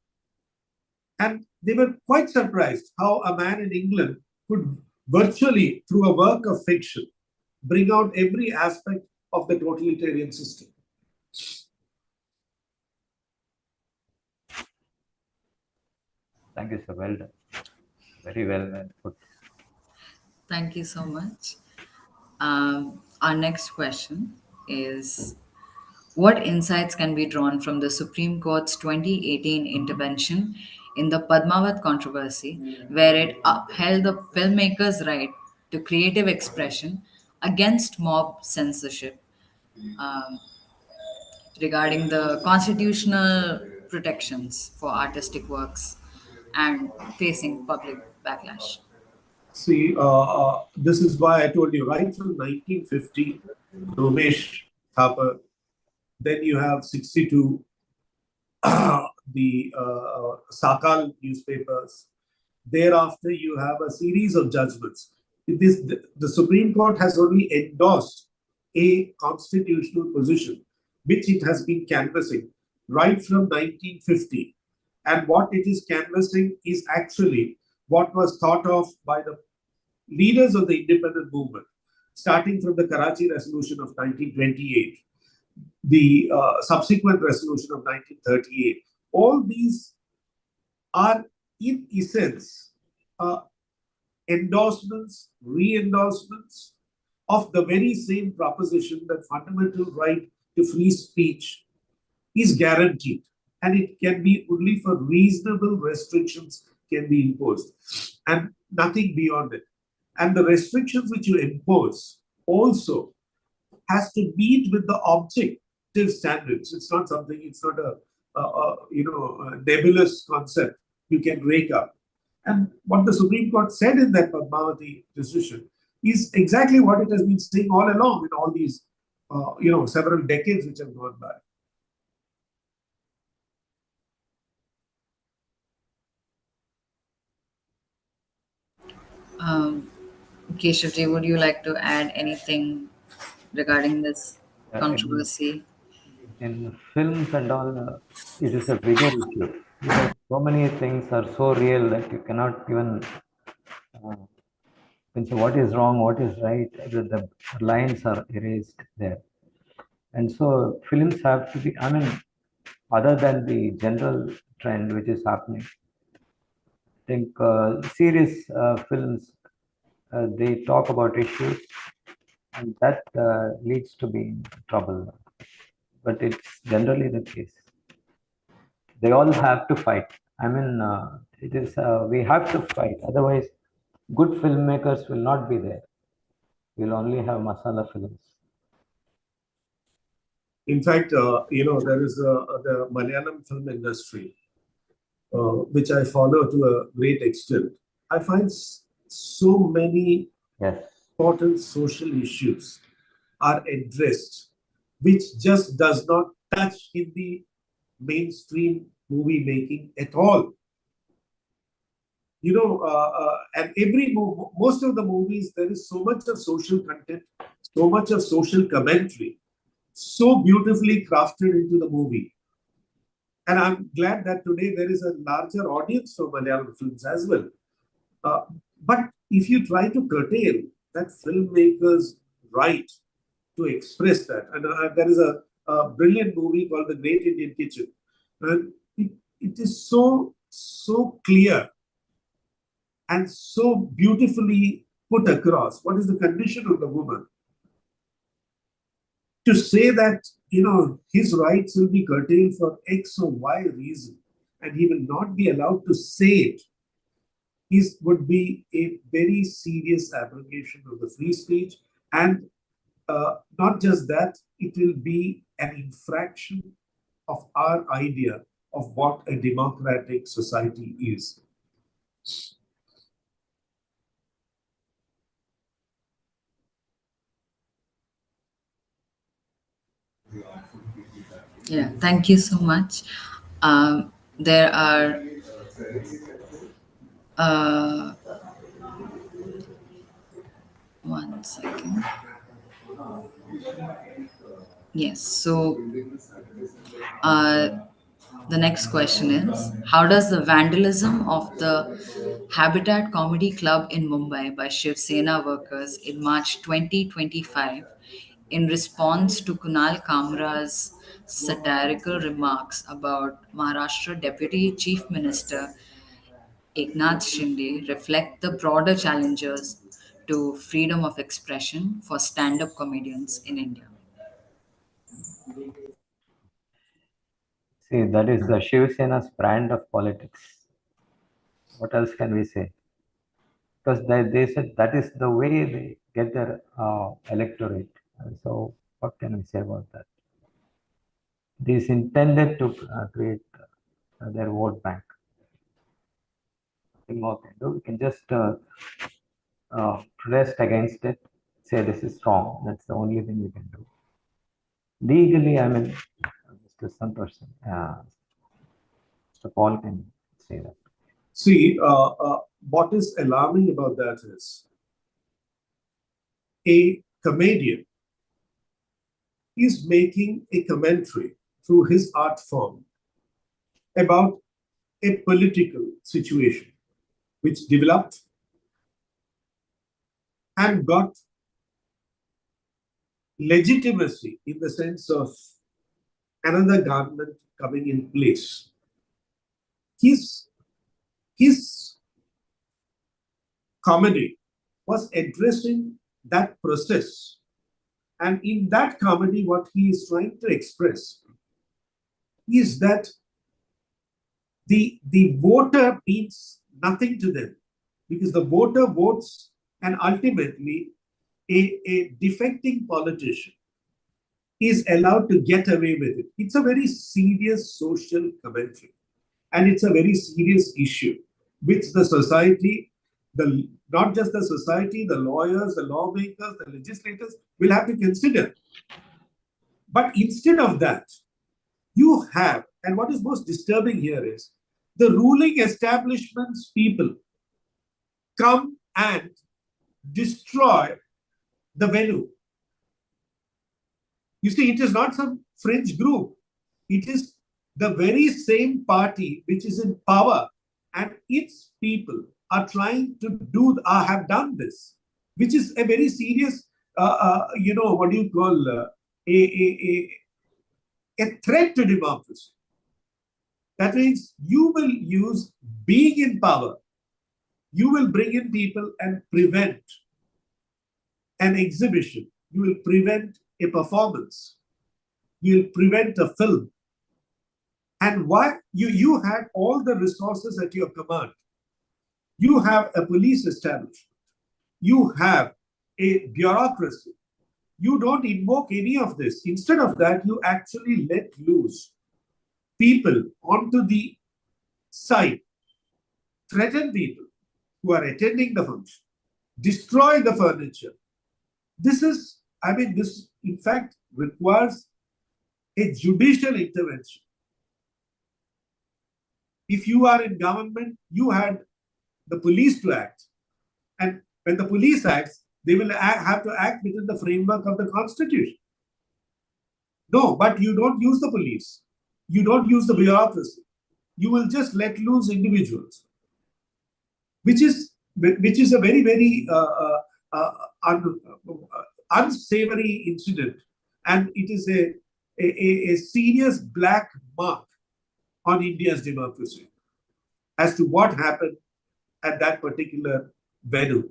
And they were quite surprised how a man in England could virtually, through a work of fiction, bring out every aspect of the totalitarian system. Thank you, sir. Well done. Very well put. Thank you so much. Our next question is: what insights can be drawn from the Supreme Court's 2018 intervention in the Padmavat controversy, where it upheld the filmmakers' right to creative expression against mob censorship, um, regarding the constitutional protections for artistic works and facing public backlash? See, this is why I told you right from 1950, Romesh Thapar, then you have 62, the Sakal newspapers. Thereafter, you have a series of judgments. The Supreme Court has only endorsed a constitutional position, which it has been canvassing right from 1950. And what it is canvassing is actually what was thought of by the leaders of the independent movement, starting from the Karachi Resolution of 1928, the subsequent resolution of 1938. All these are, in essence, endorsements, re-endorsements of the very same proposition that fundamental right to free speech is guaranteed, and it can be only for reasonable restrictions can be imposed, and nothing beyond it. And the restrictions which you impose also has to meet with the objective standards. It's not something. It's not a nebulous concept you can rake up. And what the Supreme Court said in that Padmavati decision is exactly what it has been saying all along in all these, several decades which have gone by. Keshav, would you like to add anything regarding this In, controversy? in films and all, it is a bigger issue because so many things are so real that you cannot even say what is wrong, what is right. The lines are erased there. And so films have to be, I mean, other than the general trend which is happening, I think serious films, they talk about issues and that leads to be trouble. But it's generally the case. They all have to fight. I mean, it is we have to fight. Otherwise, good filmmakers will not be there. We'll only have masala films. In fact, there is the Malayalam film industry, which I follow to a great extent. I find so many important social issues are addressed, which just does not touch in the mainstream movie making at all. And most of the movies, there is so much of social content, so much of social commentary, so beautifully crafted into the movie. And I'm glad that today there is a larger audience for Malayalam films as well. But if you try to curtail that filmmaker's right to express that, and there is a brilliant movie called The Great Indian Kitchen, and it is so clear and so beautifully put across what is the condition of the woman. To say that, his rights will be curtailed for X or Y reason, and he will not be allowed to say it, would be a very serious abrogation of the free speech. And not just that, it will be an infraction of our idea of what a democratic society is. Yeah, thank you so much. There are one second. Yes, so the next question is: how does the vandalism of the Habitat Comedy Club in Mumbai by Shiv Sena workers in March 2025, in response to Kunal Kamra's satirical remarks about Maharashtra Deputy Chief Minister Eknath Shinde, reflect the broader challenges to freedom of expression for stand-up comedians in India? See, that is the Shiv Sena's brand of politics. What else can we say? Because they said that is the way they get their electorate. And so what can we say about that? It is intended to create their vote bank. Nothing more can do. We can just protest against it, say this is wrong. That's the only thing we can do. Legally, I mean, Mr. Santosh, Mr. Paul can say that. See, what is alarming about that is a comedian is making a commentary through his art form about a political situation which developed and got legitimacy in the sense of another government coming in place. His comedy was addressing that process. And in that comedy, what he is trying to express is that the voter means nothing to them, because the voter votes and ultimately a defecting politician is allowed to get away with it. It's a very serious social commentary, and it's a very serious issue which the society, not just the society, the lawyers, the lawmakers, the legislators will have to consider. But instead of that, you have, and what is most disturbing here is, the ruling establishment's people come and destroy the venue. You see, it is not some fringe group. It is the very same party which is in power, and its people are trying to have done this, which is a very serious, what do you call, a threat to democracy. That means you will use being in power, you will bring in people and prevent an exhibition, you will prevent a performance, you will prevent a film. And why? You had all the resources at your command. You have a police establishment. You have a bureaucracy. You don't invoke any of this. Instead of that, you actually let loose people onto the side, threaten people who are attending the function, destroy the furniture. This in fact requires a judicial intervention. If you are in government, you had the police to act. And when the police acts, they will have to act within the framework of the Constitution. No, but you don't use the police. You don't use the bureaucracy. You will just let loose individuals, which is a very, very unsavory incident. And it is a serious black mark on India's democracy as to what happened at that particular venue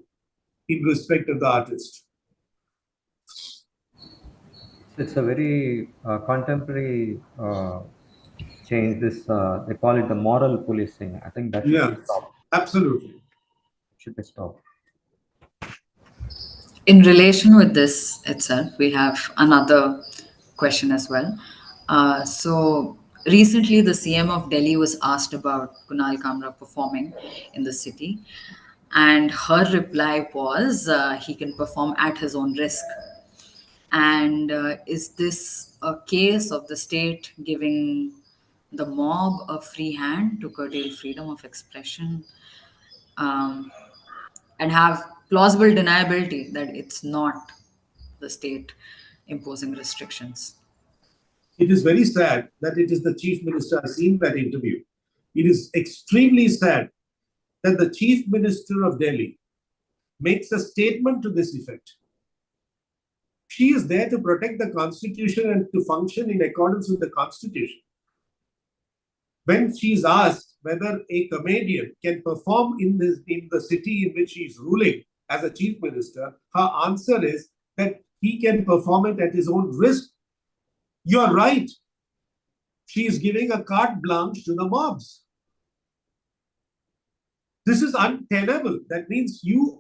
in respect of the artist. It's a very contemporary change. This they call it the moral policing. I think that should be stopped. Absolutely. Should be stopped. In relation with this itself, we have another question as well. So recently, the CM of Delhi was asked about Kunal Kamra performing in the city, and her reply was he can perform at his own risk. And is this a case of the state giving the mob a free hand to curtail freedom of expression and have plausible deniability that it's not the state imposing restrictions? It is very sad that it is the Chief Minister. I've seen that interview. It is extremely sad that the Chief Minister of Delhi makes a statement to this effect. She is there to protect the Constitution and to function in accordance with the Constitution. When she is asked whether a comedian can perform in the city in which she is ruling as a chief minister, her answer is that he can perform it at his own risk. You're right. She is giving a carte blanche to the mobs. This is untenable. That means you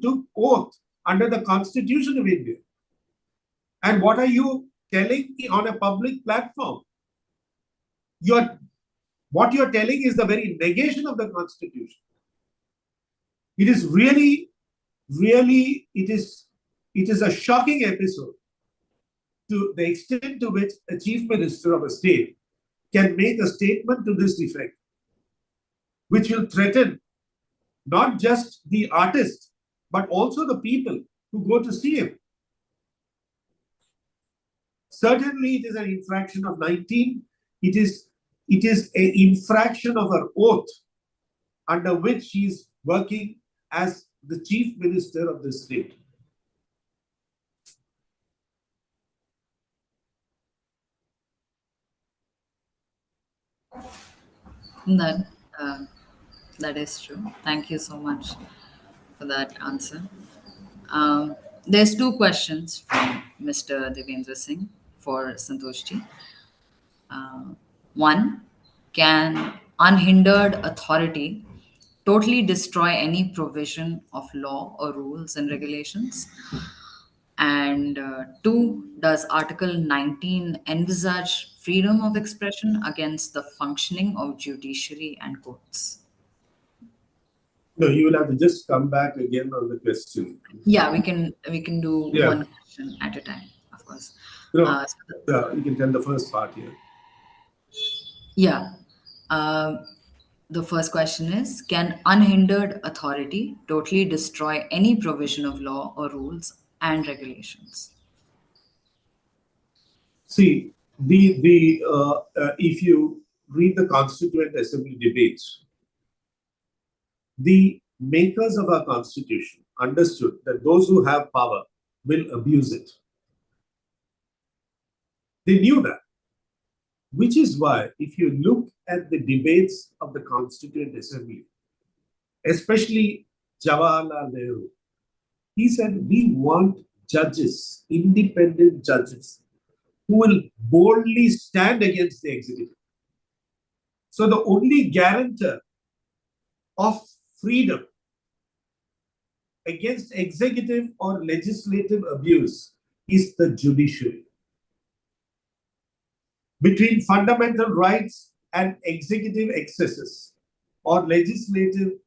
took oath under the Constitution of India. And what are you telling on a public platform? What you're telling is the very negation of the Constitution. It is really, it is a shocking episode to the extent to which a chief minister of a state can make a statement to this effect, which will threaten not just the artist, but also the people who go to see him. Certainly, it is an infraction of 19. It is an infraction of her oath under which she is working as the chief minister of the state. That is true. Thank you so much for that answer. There's two questions from Mr. Devendra Singh for Santosh ji. One, can unhindered authority totally destroy any provision of law or rules and regulations? And two, does Article 19 envisage freedom of expression against the functioning of judiciary and courts? No, you will have to just come back again on the question. Yeah, we can do one question at a time, of course. No, you can tell the first part here. Yeah. The first question is, can unhindered authority totally destroy any provision of law or rules and regulations? See, if you read the Constituent Assembly debates, the makers of our Constitution understood that those who have power will abuse it. They knew that. Which is why, if you look at the debates of the Constituent Assembly, especially Jawaharlal Nehru, he said, we want judges, independent judges, who will boldly stand against the executive. So the only guarantor of freedom against executive or legislative abuse is the judiciary. Between fundamental rights and executive excesses or legislative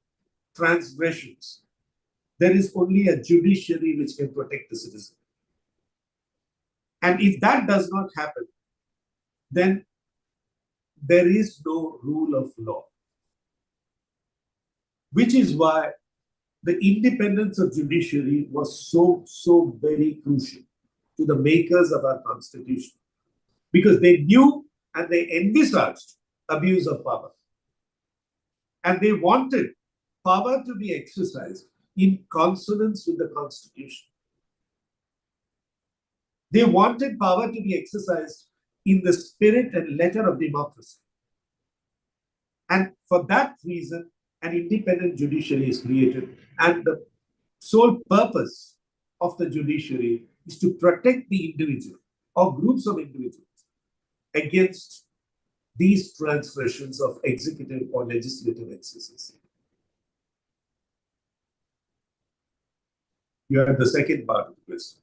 transgressions, there is only a judiciary which can protect the citizen. And if that does not happen, then there is no rule of law. Which is why the independence of judiciary was so very crucial to the makers of our Constitution. Because they knew and they envisaged abuse of power. And they wanted power to be exercised in consonance with the Constitution. They wanted power to be exercised in the spirit and letter of democracy. And for that reason, an independent judiciary is created. And the sole purpose of the judiciary is to protect the individual or groups of individuals against these transgressions of executive or legislative excesses. You have the second part of the question.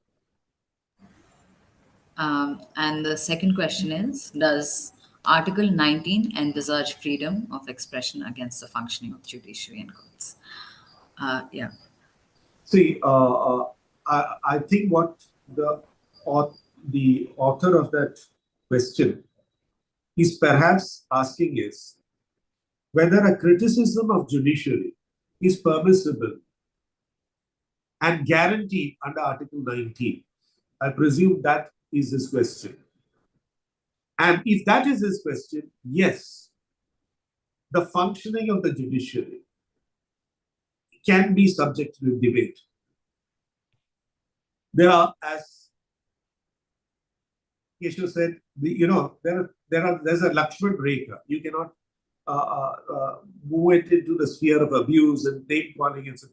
And the second question is, does Article 19 envisage freedom of expression against the functioning of judiciary and courts? Yeah. See, I think what the author of that question is perhaps asking is whether a criticism of judiciary is permissible and guaranteed under Article 19. I presume that is his question. And if that is his question, yes, the functioning of the judiciary can be subject to debate. There are, as Keshav said, there's a Lakshman Rekha. You cannot move it into the sphere of abuse and name calling, etc.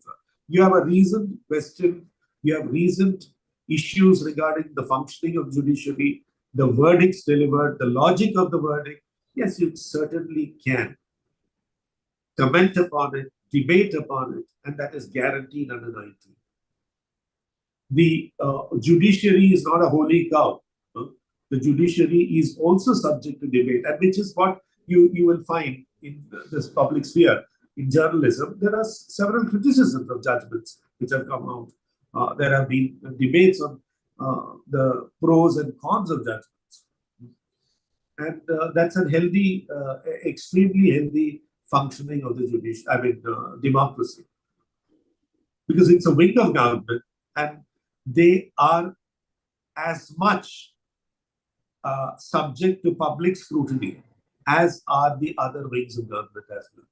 You have a reasoned question, you have reasoned issues regarding the functioning of judiciary, the verdicts delivered, the logic of the verdict. Yes, you certainly can comment upon it, debate upon it, and that is guaranteed under 19. The judiciary is not a holy cow. The judiciary is also subject to debate, and which is what you will find in this public sphere. In journalism, there are several criticisms of judgments which have come out. There have been debates on the pros and cons of judgments. And that's a healthy, extremely healthy functioning of the democracy. Because it's a wing of government and they are as much subject to public scrutiny as are the other wings of government as well.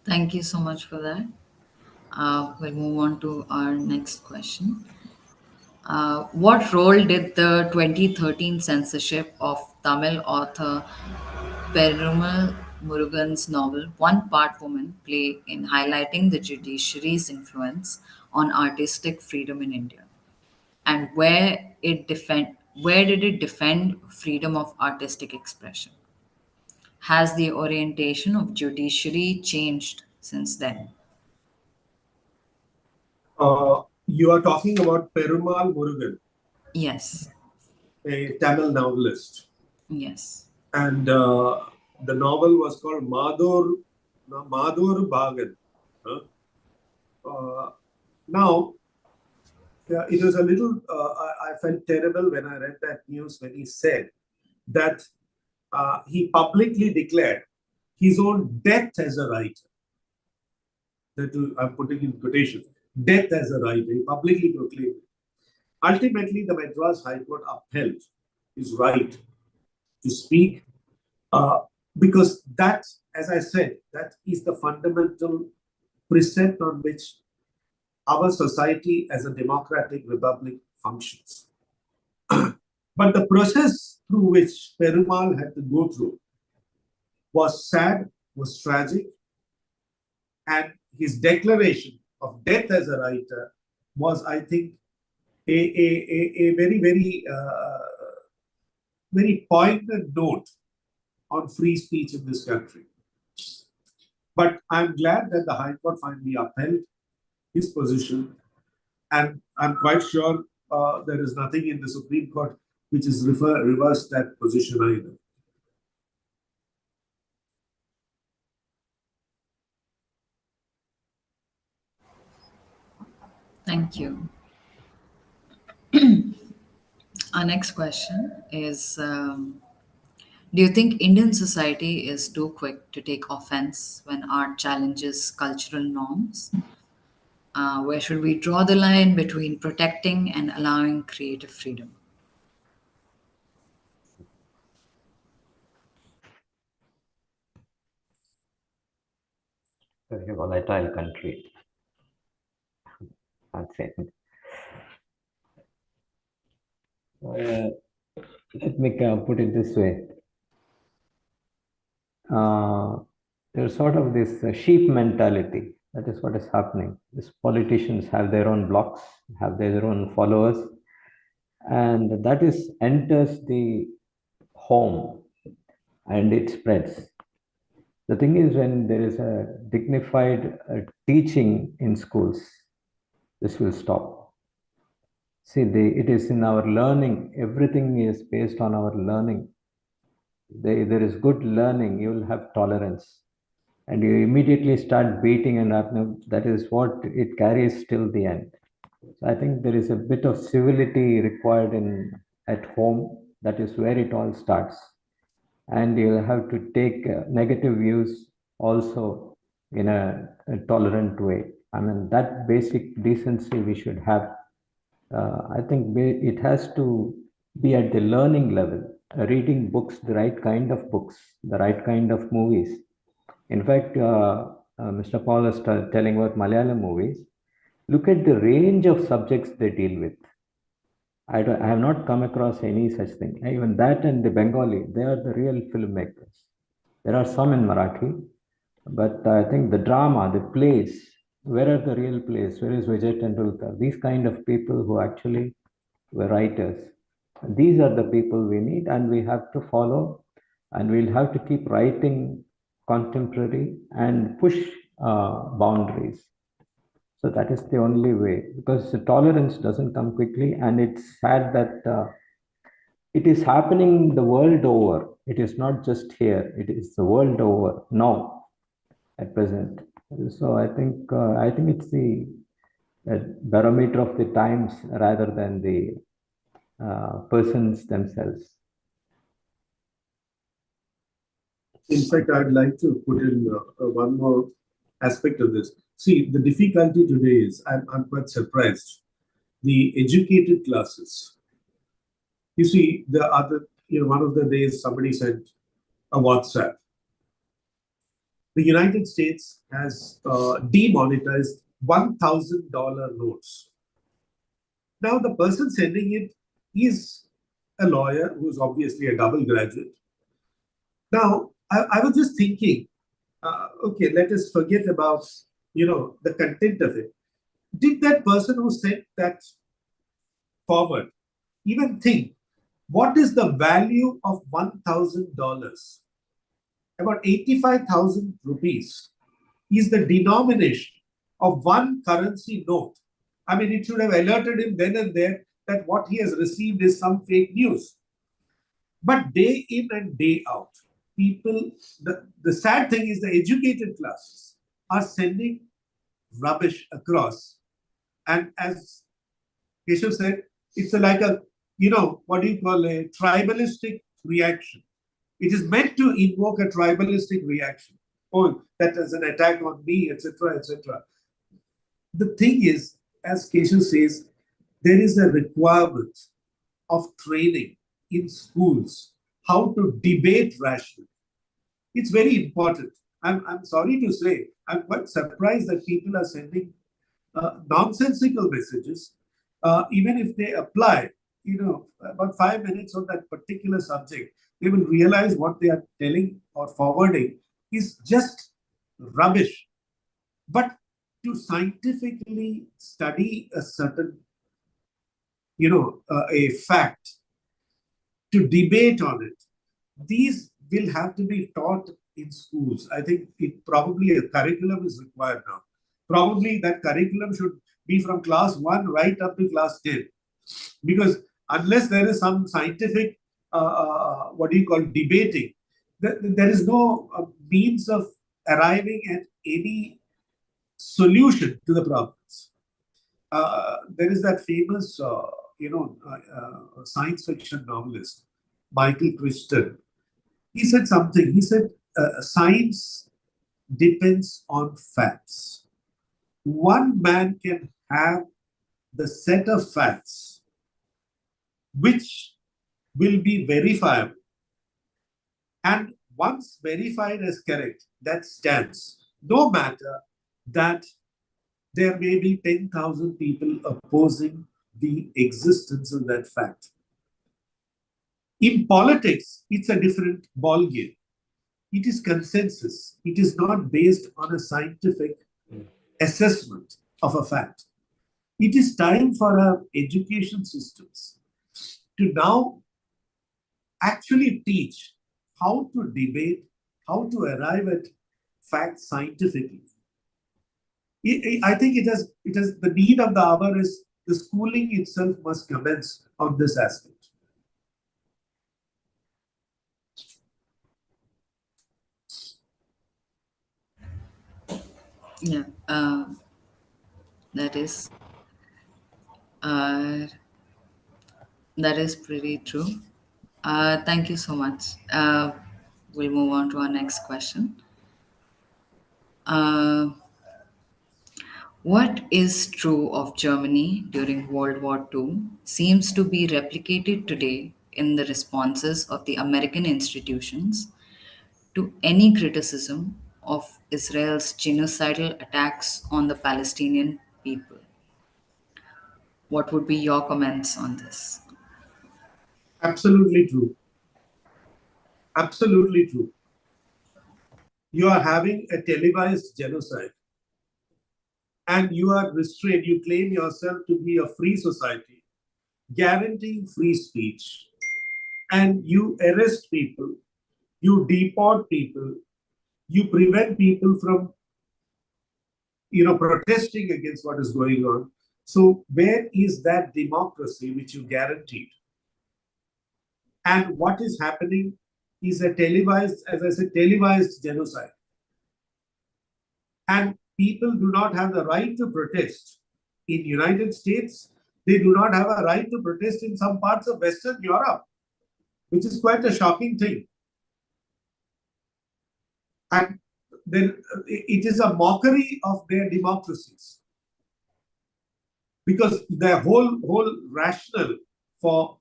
Thank you so much for that. We'll move on to our next question. What role did the 2013 censorship of Tamil author Perumal Murugan's novel One Part Woman play in highlighting the judiciary's influence on artistic freedom in India? And where did it defend freedom of artistic expression? Has the orientation of judiciary changed since then? You are talking about Perumal Murugan, Yes. a Tamil novelist. Yes. And the novel was called Madhur Bhagan. Now, it was a little, I felt terrible when I read that news when he said that he publicly declared his own death as a writer. That I'm putting in quotation, death as a writer. He publicly proclaimed it. Ultimately, the Madras High Court upheld his right to speak because that, as I said, that is the fundamental precept on which our society as a democratic republic functions. But the process through which Perumal had to go through was sad, was tragic, and his declaration of death as a writer was, I think, a very, very, very poignant note on free speech in this country. But I'm glad that the High Court finally upheld his position, and I'm quite sure there is nothing in the Supreme Court which is reversed that position either. Thank you. Our next question is, do you think Indian society is too quick to take offense when art challenges cultural norms? Where should we draw the line between protecting and allowing creative freedom? Very volatile country. I'd say. Let me put it this way. There's sort of this sheep mentality. That is what is happening. These politicians have their own blocks, have their own followers, and that is enters the home and it spreads. The thing is, when there is a dignified teaching in schools, this will stop. See, it is in our learning. Everything is based on our learning. There is good learning, you will have tolerance. And you immediately start beating and that is what it carries till the end. So I think there is a bit of civility required at home. That is where it all starts. And you'll have to take negative views also in a tolerant way. I mean, that basic decency we should have. I think it has to be at the learning level, reading books, the right kind of books, the right kind of movies. In fact, Mr. Paul is telling about Malayalam movies. Look at the range of subjects they deal with. I have not come across any such thing. Even that and the Bengali, they are the real filmmakers. There are some in Marathi, but I think the drama, the plays, where are the real plays? Where is Vijay Tendulkar? These kind of people who actually were writers. These are the people we need, and we have to follow, and we'll have to keep writing contemporary and push boundaries. So that is the only way, because the tolerance doesn't come quickly, and it's sad that it is happening the world over. It is not just here; it is the world over now, at present. So I think it's the barometer of the times rather than the persons themselves. In fact, I'd like to put in one more aspect of this. See, the difficulty today is, I'm quite surprised, the educated classes. You see, the other, one of the days somebody sent a WhatsApp. The United States has demonetized $1,000 notes. Now, the person sending it is a lawyer who's obviously a double graduate. Now, I was just thinking, okay, let us forget about, the content of it. Did that person who sent that forward even think, what is the value of $1,000? About 85,000 rupees is the denomination of one currency note. I mean, it should have alerted him then and there that what he has received is some fake news. But day in and day out, people, the sad thing is the educated classes are sending rubbish across. And as Keshav said, it's like a, what do you call a tribalistic reaction. It is meant to invoke a tribalistic reaction. Oh, that is an attack on me, etc., etc. The thing is, as Keshav says, there is a requirement of training in schools how to debate rationally. It's very important. I'm sorry to say, I'm quite surprised that people are sending nonsensical messages, even if they apply, about 5 minutes on that particular subject, they will realize what they are telling or forwarding is just rubbish. But to scientifically study a certain, a fact, to debate on it, these will have to be taught in schools. I think probably a curriculum is required now. Probably that curriculum should be from class 1 right up to class 10. Because unless there is some scientific, debating, there is no means of arriving at any solution to the problems. There is that famous, science fiction novelist, Michael Crichton. He said something. He said, science depends on facts. One man can have the set of facts which will be verifiable. And once verified as correct, that stands. No matter that there may be 10,000 people opposing the existence of that fact. In politics, it's a different ballgame. It is consensus. It is not based on a scientific assessment of a fact. It is time for our education systems to now actually teach how to debate, how to arrive at facts scientifically. I think it has the need of the hour is the schooling itself must commence on this aspect. Yeah, that is uh, that is pretty true. Thank you so much. We'll move on to our next question. What is true of Germany during World War II seems to be replicated today in the responses of the American institutions to any criticism of Israel's genocidal attacks on the Palestinian people. What would be your comments on this? Absolutely true. Absolutely true. you are having a televised genocide, and you are restrained, you claim yourself to be a free society, guaranteeing free speech, and you arrest people, you deport people, you prevent people from, protesting against what is going on. So where is that democracy which you guaranteed? And what is happening is a televised, as I said, televised genocide. And people do not have the right to protest in United States. They do not have a right to protest in some parts of Western Europe, which is quite a shocking thing. And then it is a mockery of their democracies, because their whole rationale for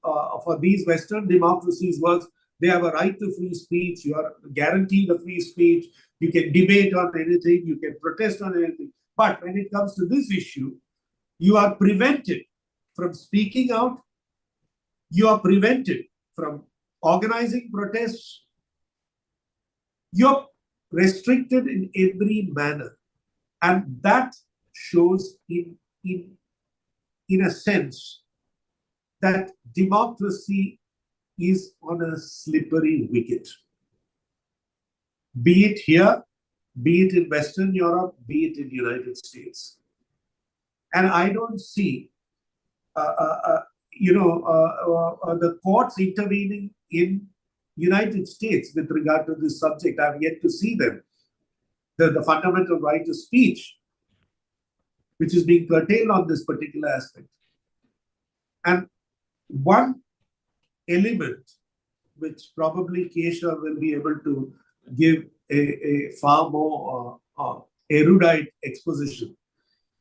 these Western democracies was they have a right to free speech. You are guaranteed a free speech. You can debate on anything. You can protest on anything. But when it comes to this issue, you are prevented from speaking out. You are prevented from organizing protests. You're restricted in every manner. And that shows in a sense that democracy is on a slippery wicket. Be it here, be it in Western Europe, be it in the United States. And I don't see, the courts intervening in United States with regard to this subject. I've yet to see them. The fundamental right to speech, which is being curtailed on this particular aspect. And one element which probably Keshav will be able to give a far more erudite exposition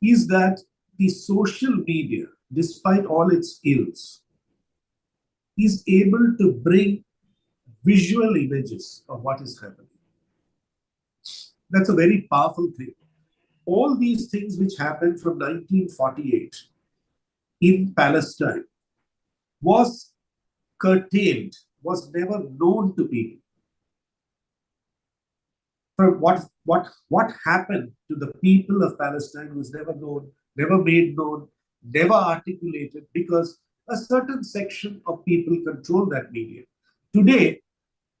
is that the social media, despite all its ills, is able to bring visual images of what is happening. That's a very powerful thing. All these things which happened from 1948 in Palestine was curtailed, was never known to people. For what happened to the people of Palestine was never known, never made known, never articulated, because a certain section of people control that media. Today,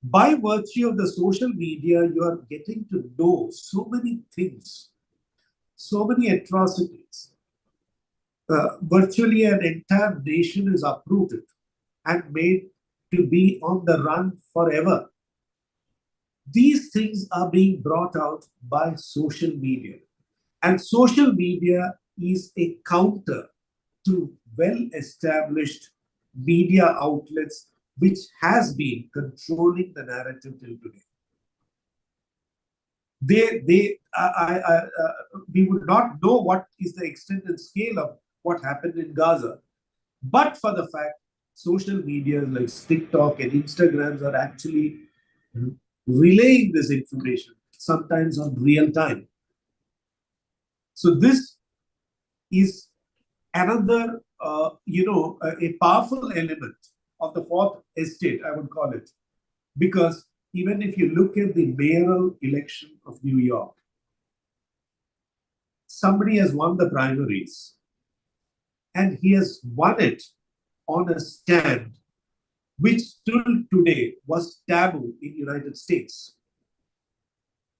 by virtue of the social media, you are getting to know so many things, so many atrocities. Virtually an entire nation is uprooted and made to be on the run forever. These things are being brought out by social media. And social media is a counter to well-established media outlets which has been controlling the narrative till today. We would not know what is the extent and scale of what happened in Gaza, but for the fact social media like TikTok and Instagrams are actually relaying this information, sometimes on real time. So this is another, a powerful element of the fourth estate, I would call it, because even if you look at the mayoral election of New York, somebody has won the primaries, and he has won it on a stand which till today was taboo in the United States.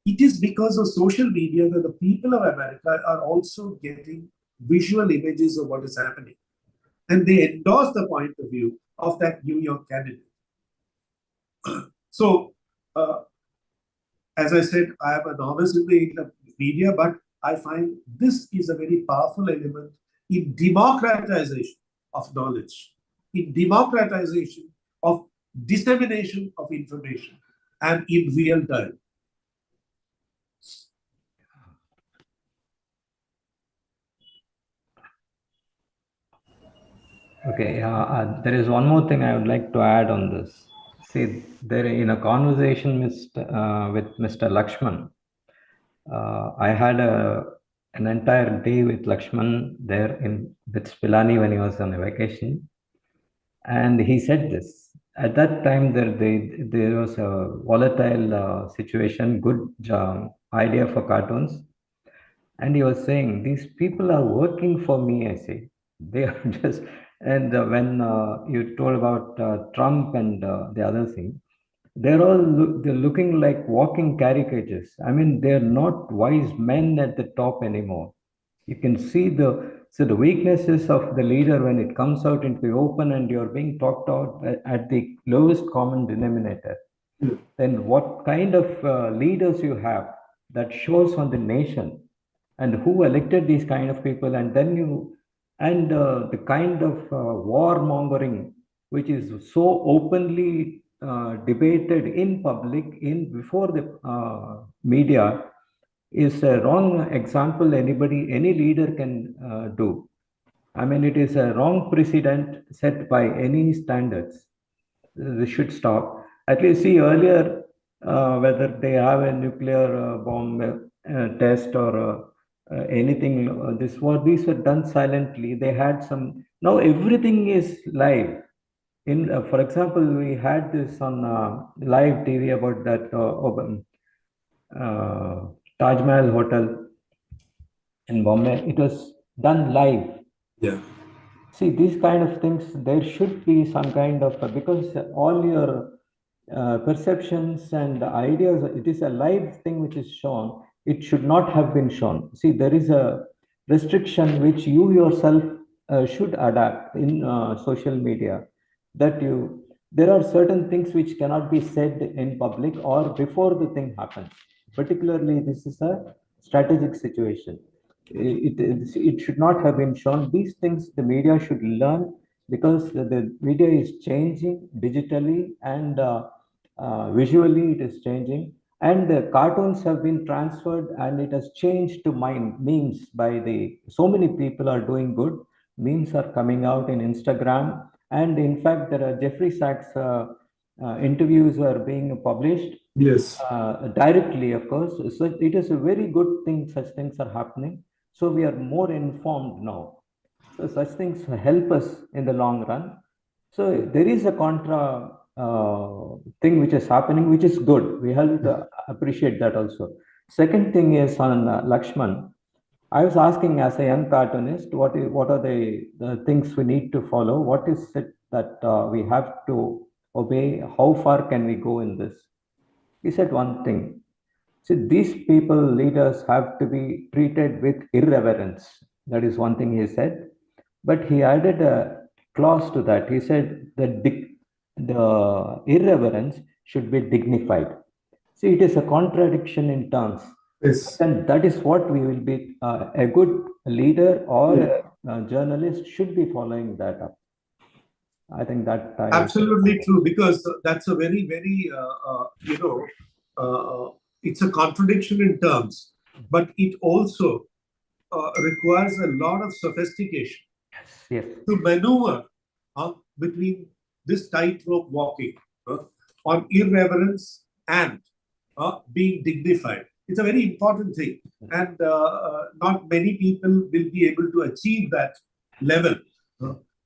It is because of social media that the people of America are also getting visual images of what is happening. And they endorse the point of view of that New York candidate. So, as I said, I am a novice in the media, but I find this is a very powerful element in democratization of knowledge, in democratization of dissemination of information, and in real time. Okay, there is one more thing I would like to add on this. See, there in a conversation with Mr. Lakshman, I had an entire day with Lakshman there with Spilani when he was on a vacation, and he said this. at that time there was a volatile situation, good idea for cartoons. And he was saying, these people are working for me, I say. They are just, and when you told about Trump and the other thing, they're looking like walking caricatures. I mean, they're not wise men at the top anymore. You can see the weaknesses of the leader when it comes out into the open and you're being talked out at the lowest common denominator. Then what kind of leaders you have, that shows on the nation and who elected these kind of people, and then you and the kind of warmongering which is so openly debated in public in before the media is a wrong example any leader can do. I mean, it is a wrong precedent set by any standards. This should stop. At least see earlier whether they have a nuclear bomb test or anything. These were done silently. They had some. Now everything is live. For example, we had this on live TV about that Taj Mahal Hotel in Bombay. It was done live. Yeah. See, these kind of things, there should be some kind of, because all your perceptions and ideas, it is a live thing which is shown. It should not have been shown. See, there is a restriction which you yourself should adapt in social media, that there are certain things which cannot be said in public or before the thing happens. Particularly, this is a strategic situation. It should not have been shown. These things the media should learn, because the media is changing digitally and visually it is changing, and the cartoons have been transferred and it has changed to memes by so many people are doing good. Memes are coming out in Instagram, and in fact there are Jeffrey Sachs interviews are being published Yes. directly, of course. So it is a very good thing such things are happening. So we are more informed now. So such things help us in the long run. So there is a contra thing which is happening, which is good. We have to appreciate that also. Second thing is on Lakshman. I was asking as a young cartoonist, what are the things we need to follow? What is it that we have to obey? How far can we go in this? He said one thing. See, these people, leaders, have to be treated with irreverence. That is one thing he said. But he added a clause to that. He said that the irreverence should be dignified. See, it is a contradiction in terms. Yes. And that is what we will be, a good leader or a journalist should be following that up. I think that Absolutely true, because that's a very, very, it's a contradiction in terms, but it also requires a lot of sophistication yes. to maneuver between this tightrope walking on irreverence and being dignified. It's a very important thing, and not many people will be able to achieve that level.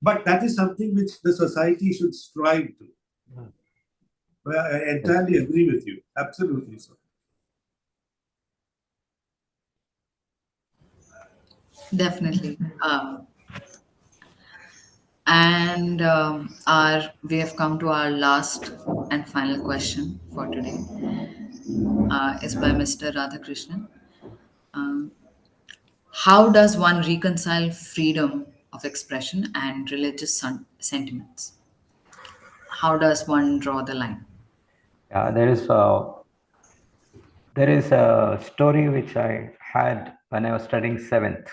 But that is something which the society should strive to. I entirely agree with you. Absolutely, sir. Definitely. We have come to our last and final question for today. Is by Mr. Radhakrishnan. How does one reconcile freedom of expression and religious sentiments? How does one draw the line? Yeah, there is a story which I had when I was studying 7th.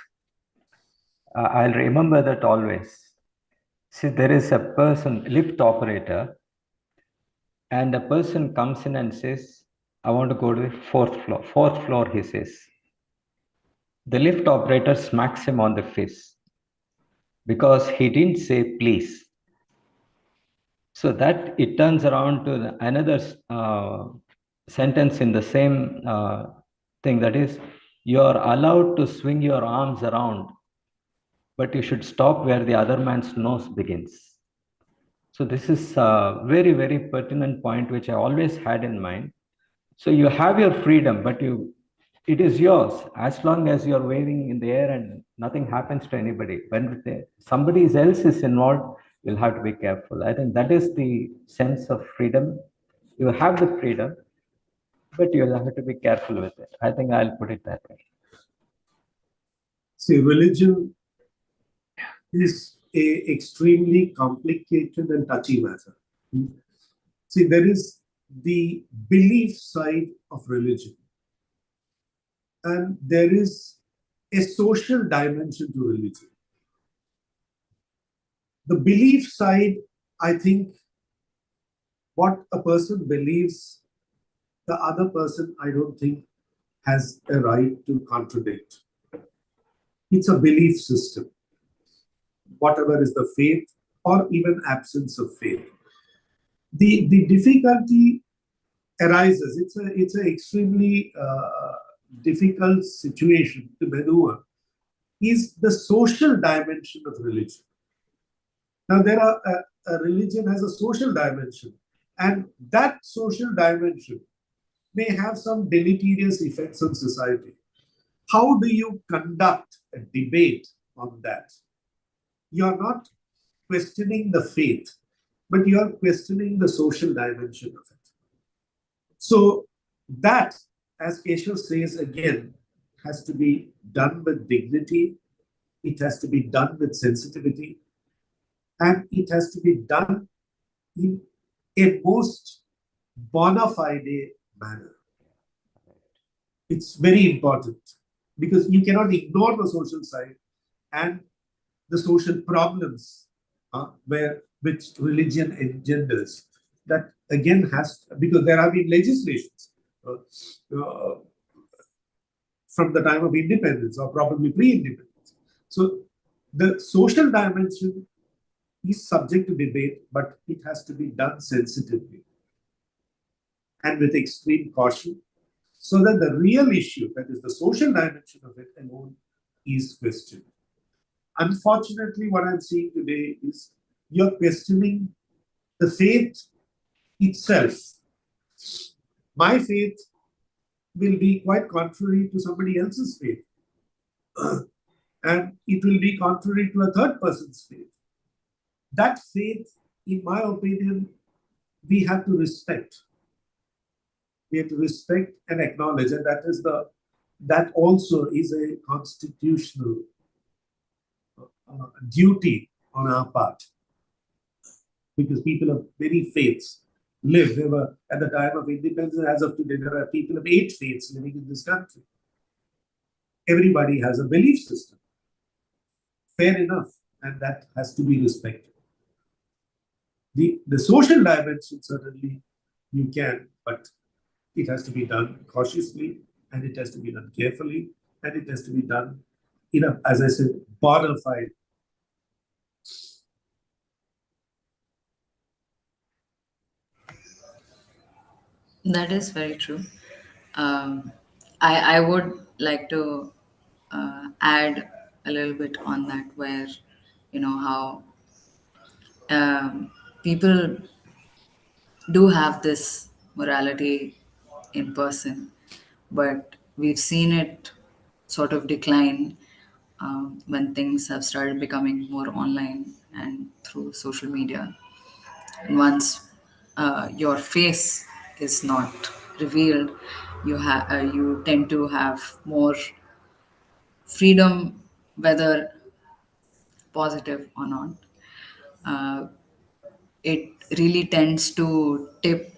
I'll remember that always. See, there is a person, lift operator, and the person comes in and says, I want to go to the 4th floor. 4th floor, he says. The lift operator smacks him on the face because he didn't say please. So that it turns around to another sentence in the same thing, that is, you are allowed to swing your arms around, but you should stop where the other man's nose begins. So this is a very, very pertinent point, which I always had in mind. So you have your freedom, but it is yours as long as you're waving in the air and nothing happens to anybody. When somebody else is involved, you'll have to be careful. I think that is the sense of freedom. You have the freedom, but you'll have to be careful with it. I think I'll put it that way. See, religion is a extremely complicated and touchy matter. See, there is the belief side of religion, and there is a social dimension to religion. The belief side, I think, what a person believes, the other person, I don't think, has a right to contradict. It's a belief system, whatever is the faith or even absence of faith. The difficulty arises. It's an extremely difficult situation to maneuver. Is the social dimension of religion. Now, a religion has a social dimension, and that social dimension may have some deleterious effects on society. How do you conduct a debate on that? You're not questioning the faith, but you're questioning the social dimension of it. So that, as Keshav says again, has to be done with dignity, it has to be done with sensitivity, and it has to be done in a most bona fide manner. It's very important because you cannot ignore the social side and the social problems which religion engenders. That again because there have been legislations from the time of independence or probably pre-independence. So the social dimension is subject to debate, but it has to be done sensitively and with extreme caution, so that the real issue, that is the social dimension of it alone, is questioned. Unfortunately, what I'm seeing today is you're questioning the faith itself. My faith will be quite contrary to somebody else's faith. And it will be contrary to a third person's faith. That faith, in my opinion, we have to respect. We have to respect and acknowledge, and that also is a constitutional duty on our part, because people of many faiths live. There were, at the time of independence, as of today, there are people of 8 faiths living in this country. Everybody has a belief system. Fair enough, and that has to be respected. The social dimension, certainly you can, but it has to be done cautiously, and it has to be done carefully, and it has to be done in a, as I said, bona fide. That is very true. I would like to add a little bit on that, where how people do have this morality in person, but we've seen it sort of decline when things have started becoming more online and through social media. And once your face is not revealed, you tend to have more freedom, whether positive or not. Uh, it really tends to tip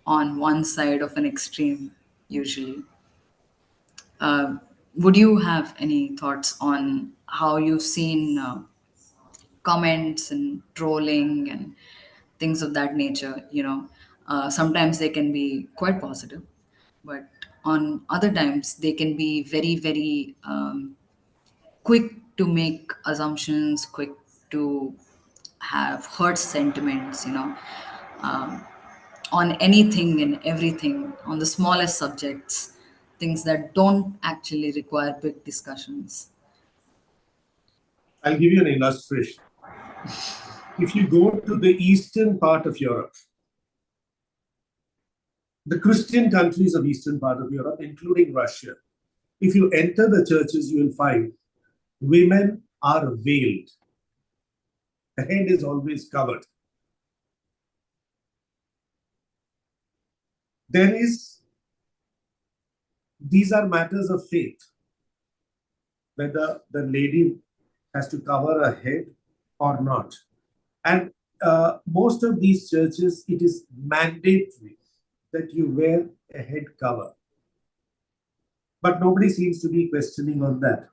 on one side of an extreme, usually. Would you have any thoughts on how you've seen comments and trolling and things of that nature? Sometimes they can be quite positive, but on other times they can be very, very quick to make assumptions, quick to have hurt sentiments, on anything and everything, on the smallest subjects, things that don't actually require big discussions. I'll give you an illustration. if you go to the eastern part of Europe, the Christian countries of eastern part of Europe, including Russia, if you enter the churches, you will find women are veiled. The head is always covered. These are matters of faith, whether the lady has to cover her head or not. And most of these churches, it is mandatory that you wear a head cover. But nobody seems to be questioning on that.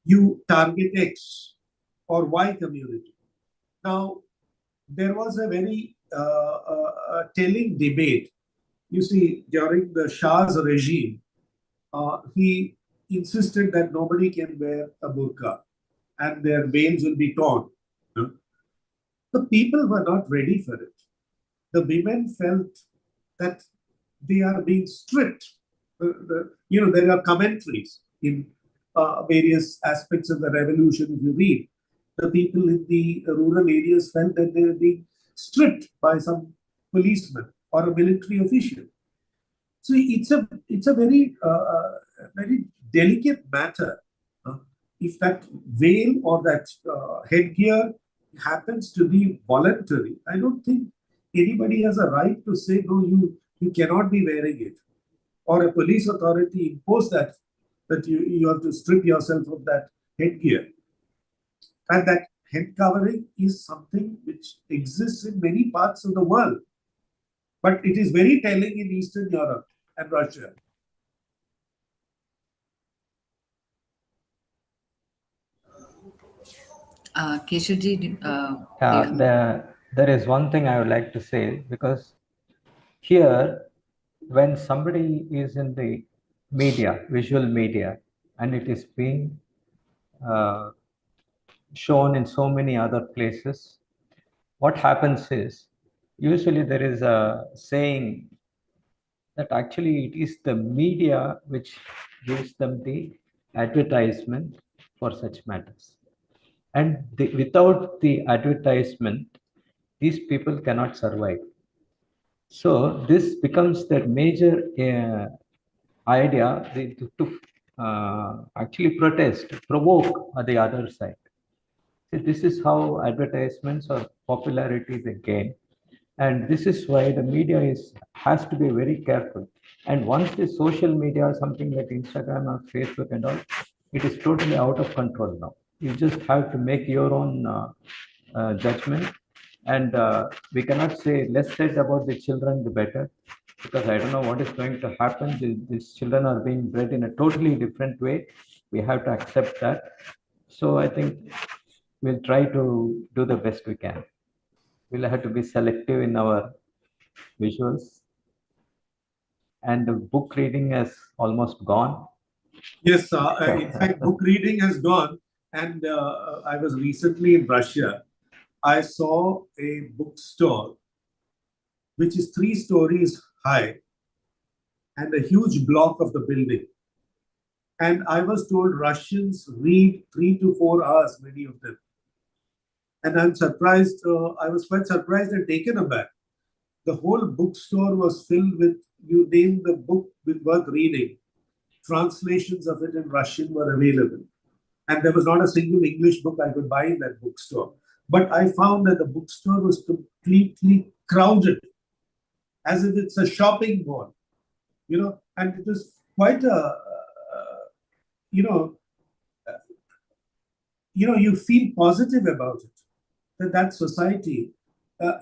You target X or Y community. Now, there was a very telling debate. You see, during the Shah's regime, he insisted that nobody can wear a burqa and their veils will be torn. The people were not ready for it. The women felt that they are being stripped. There are commentaries in various aspects of the revolution. If you read, the people in the rural areas felt that they were being stripped by some policeman or a military official. So it's a very very delicate matter. If that veil or that headgear happens to be voluntary, I don't think anybody has a right to say, no, you cannot be wearing it. Or a police authority impose that you have to strip yourself of that headgear. And that head covering is something which exists in many parts of the world. But it is very telling in Eastern Europe and Russia. Keshavji, There is one thing I would like to say, because here, when somebody is in the media, visual media, and it is being shown in so many other places, what happens is, usually there is a saying that actually it is the media which gives them the advertisement for such matters. And without the advertisement, these people cannot survive. So this becomes the major idea to actually protest, provoke the other side. So this is how advertisements or popularity they gain. And this is why the media has to be very careful. And once the social media, something like Instagram or Facebook and all, it is totally out of control now. You just have to make your own judgment. And we cannot say less said about the children, the better, because I don't know what is going to happen. These children are being bred in a totally different way. We have to accept that. So I think we'll try to do the best we can. We'll have to be selective in our visuals. And the book reading has almost gone. Yes, in fact, book reading has gone. And I was recently in Russia. I saw a bookstore which is 3 stories high and a huge block of the building. And I was told Russians read 3 to 4 hours, many of them. And I'm surprised, I was quite surprised and taken aback. The whole bookstore was filled with, you name the book worth reading. Translations of it in Russian were available. And there was not a single English book I could buy in that bookstore. But I found that the bookstore was completely crowded, as if it's a shopping mall, and it was quite a, you feel positive about it, that society,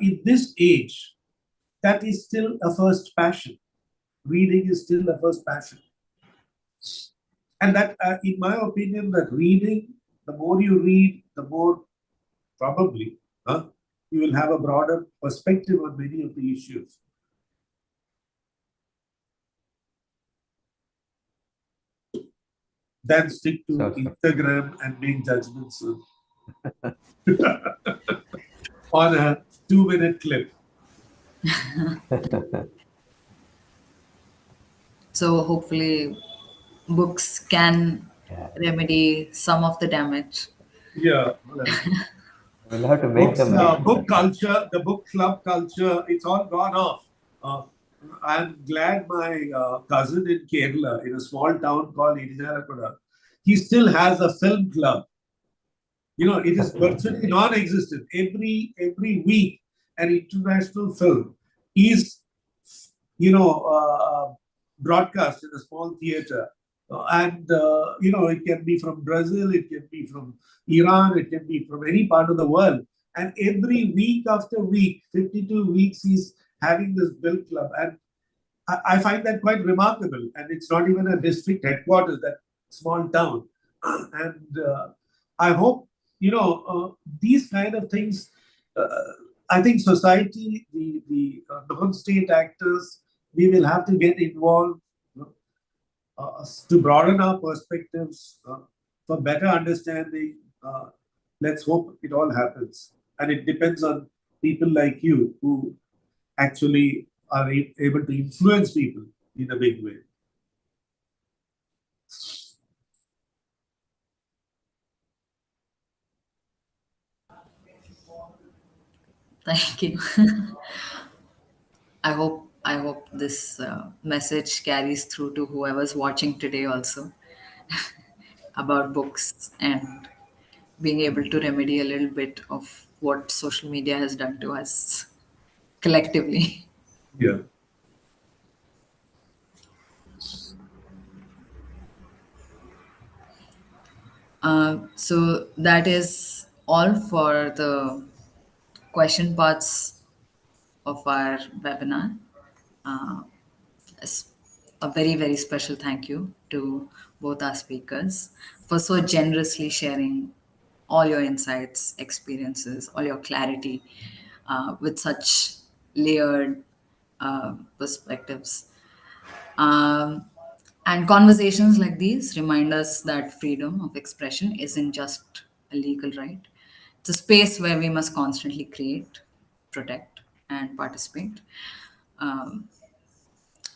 in this age, that is still a first passion. Reading is still a first passion. And that, in my opinion, that reading, the more you read, the more probably you will have a broader perspective on many of the issues. Than stick to Instagram and make judgments on a 2-minute clip. so hopefully books can remedy some of the damage. Yeah. We'll have to make them. Book culture, the book club culture, it's all gone off. I'm glad my cousin in Kerala, in a small town called Anekdhara, he still has a film club. You know, it is virtually non-existent. Every week, an international film is, broadcast in a small theater. It can be from Brazil, it can be from Iran, it can be from any part of the world. And every week after week, 52 weeks, he's having this film club. And I find that quite remarkable. And it's not even a district headquarters, that small town. And I hope, these kind of things, I think society, the non-state actors, we will have to get involved to broaden our perspectives, for better understanding. Let's hope it all happens. And it depends on people like you who actually are able to influence people in a big way. Thank you. I hope this message carries through to whoever's watching today also about books and being able to remedy a little bit of what social media has done to us collectively. Yeah. So that is all for the question parts of our webinar. S- a very, very special thank you to both our speakers for so generously sharing all your insights, experiences, all your clarity with such layered perspectives. And conversations like these remind us that freedom of expression isn't just a legal right. It's a space where we must constantly create, protect, and participate.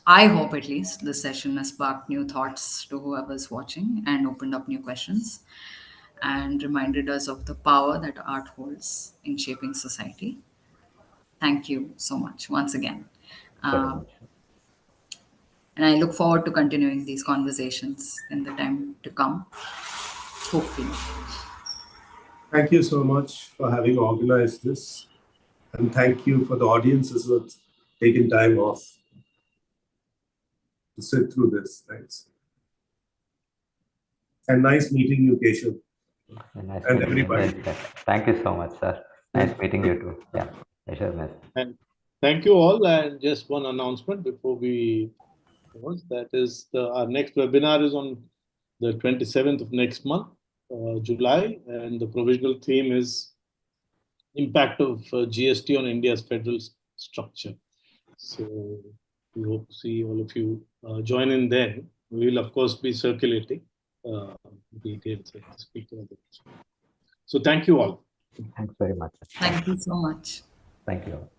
I hope at least this session has sparked new thoughts to whoever's watching and opened up new questions and reminded us of the power that art holds in shaping society. Thank you so much once again. Very Uh, much. and I look forward to continuing these conversations in the time to come, hopefully. Thank you so much for having organized this. And thank you for the audiences who have taken time off to sit through this. Thanks. And nice meeting you, Keshav. Nice And meeting you. everybody. Thank you so much, sir. Nice meeting you too. Yeah, pleasure, miss. And thank you all. And just one announcement before we close. That is, our next webinar is on the 27th of next month, July, and the provisional theme is impact of GST on India's federal structure. So we hope to see all of you join in then. We will, of course, be circulating details of the speaker. So thank you all. Thanks very much. Thank you so much. Thank you all.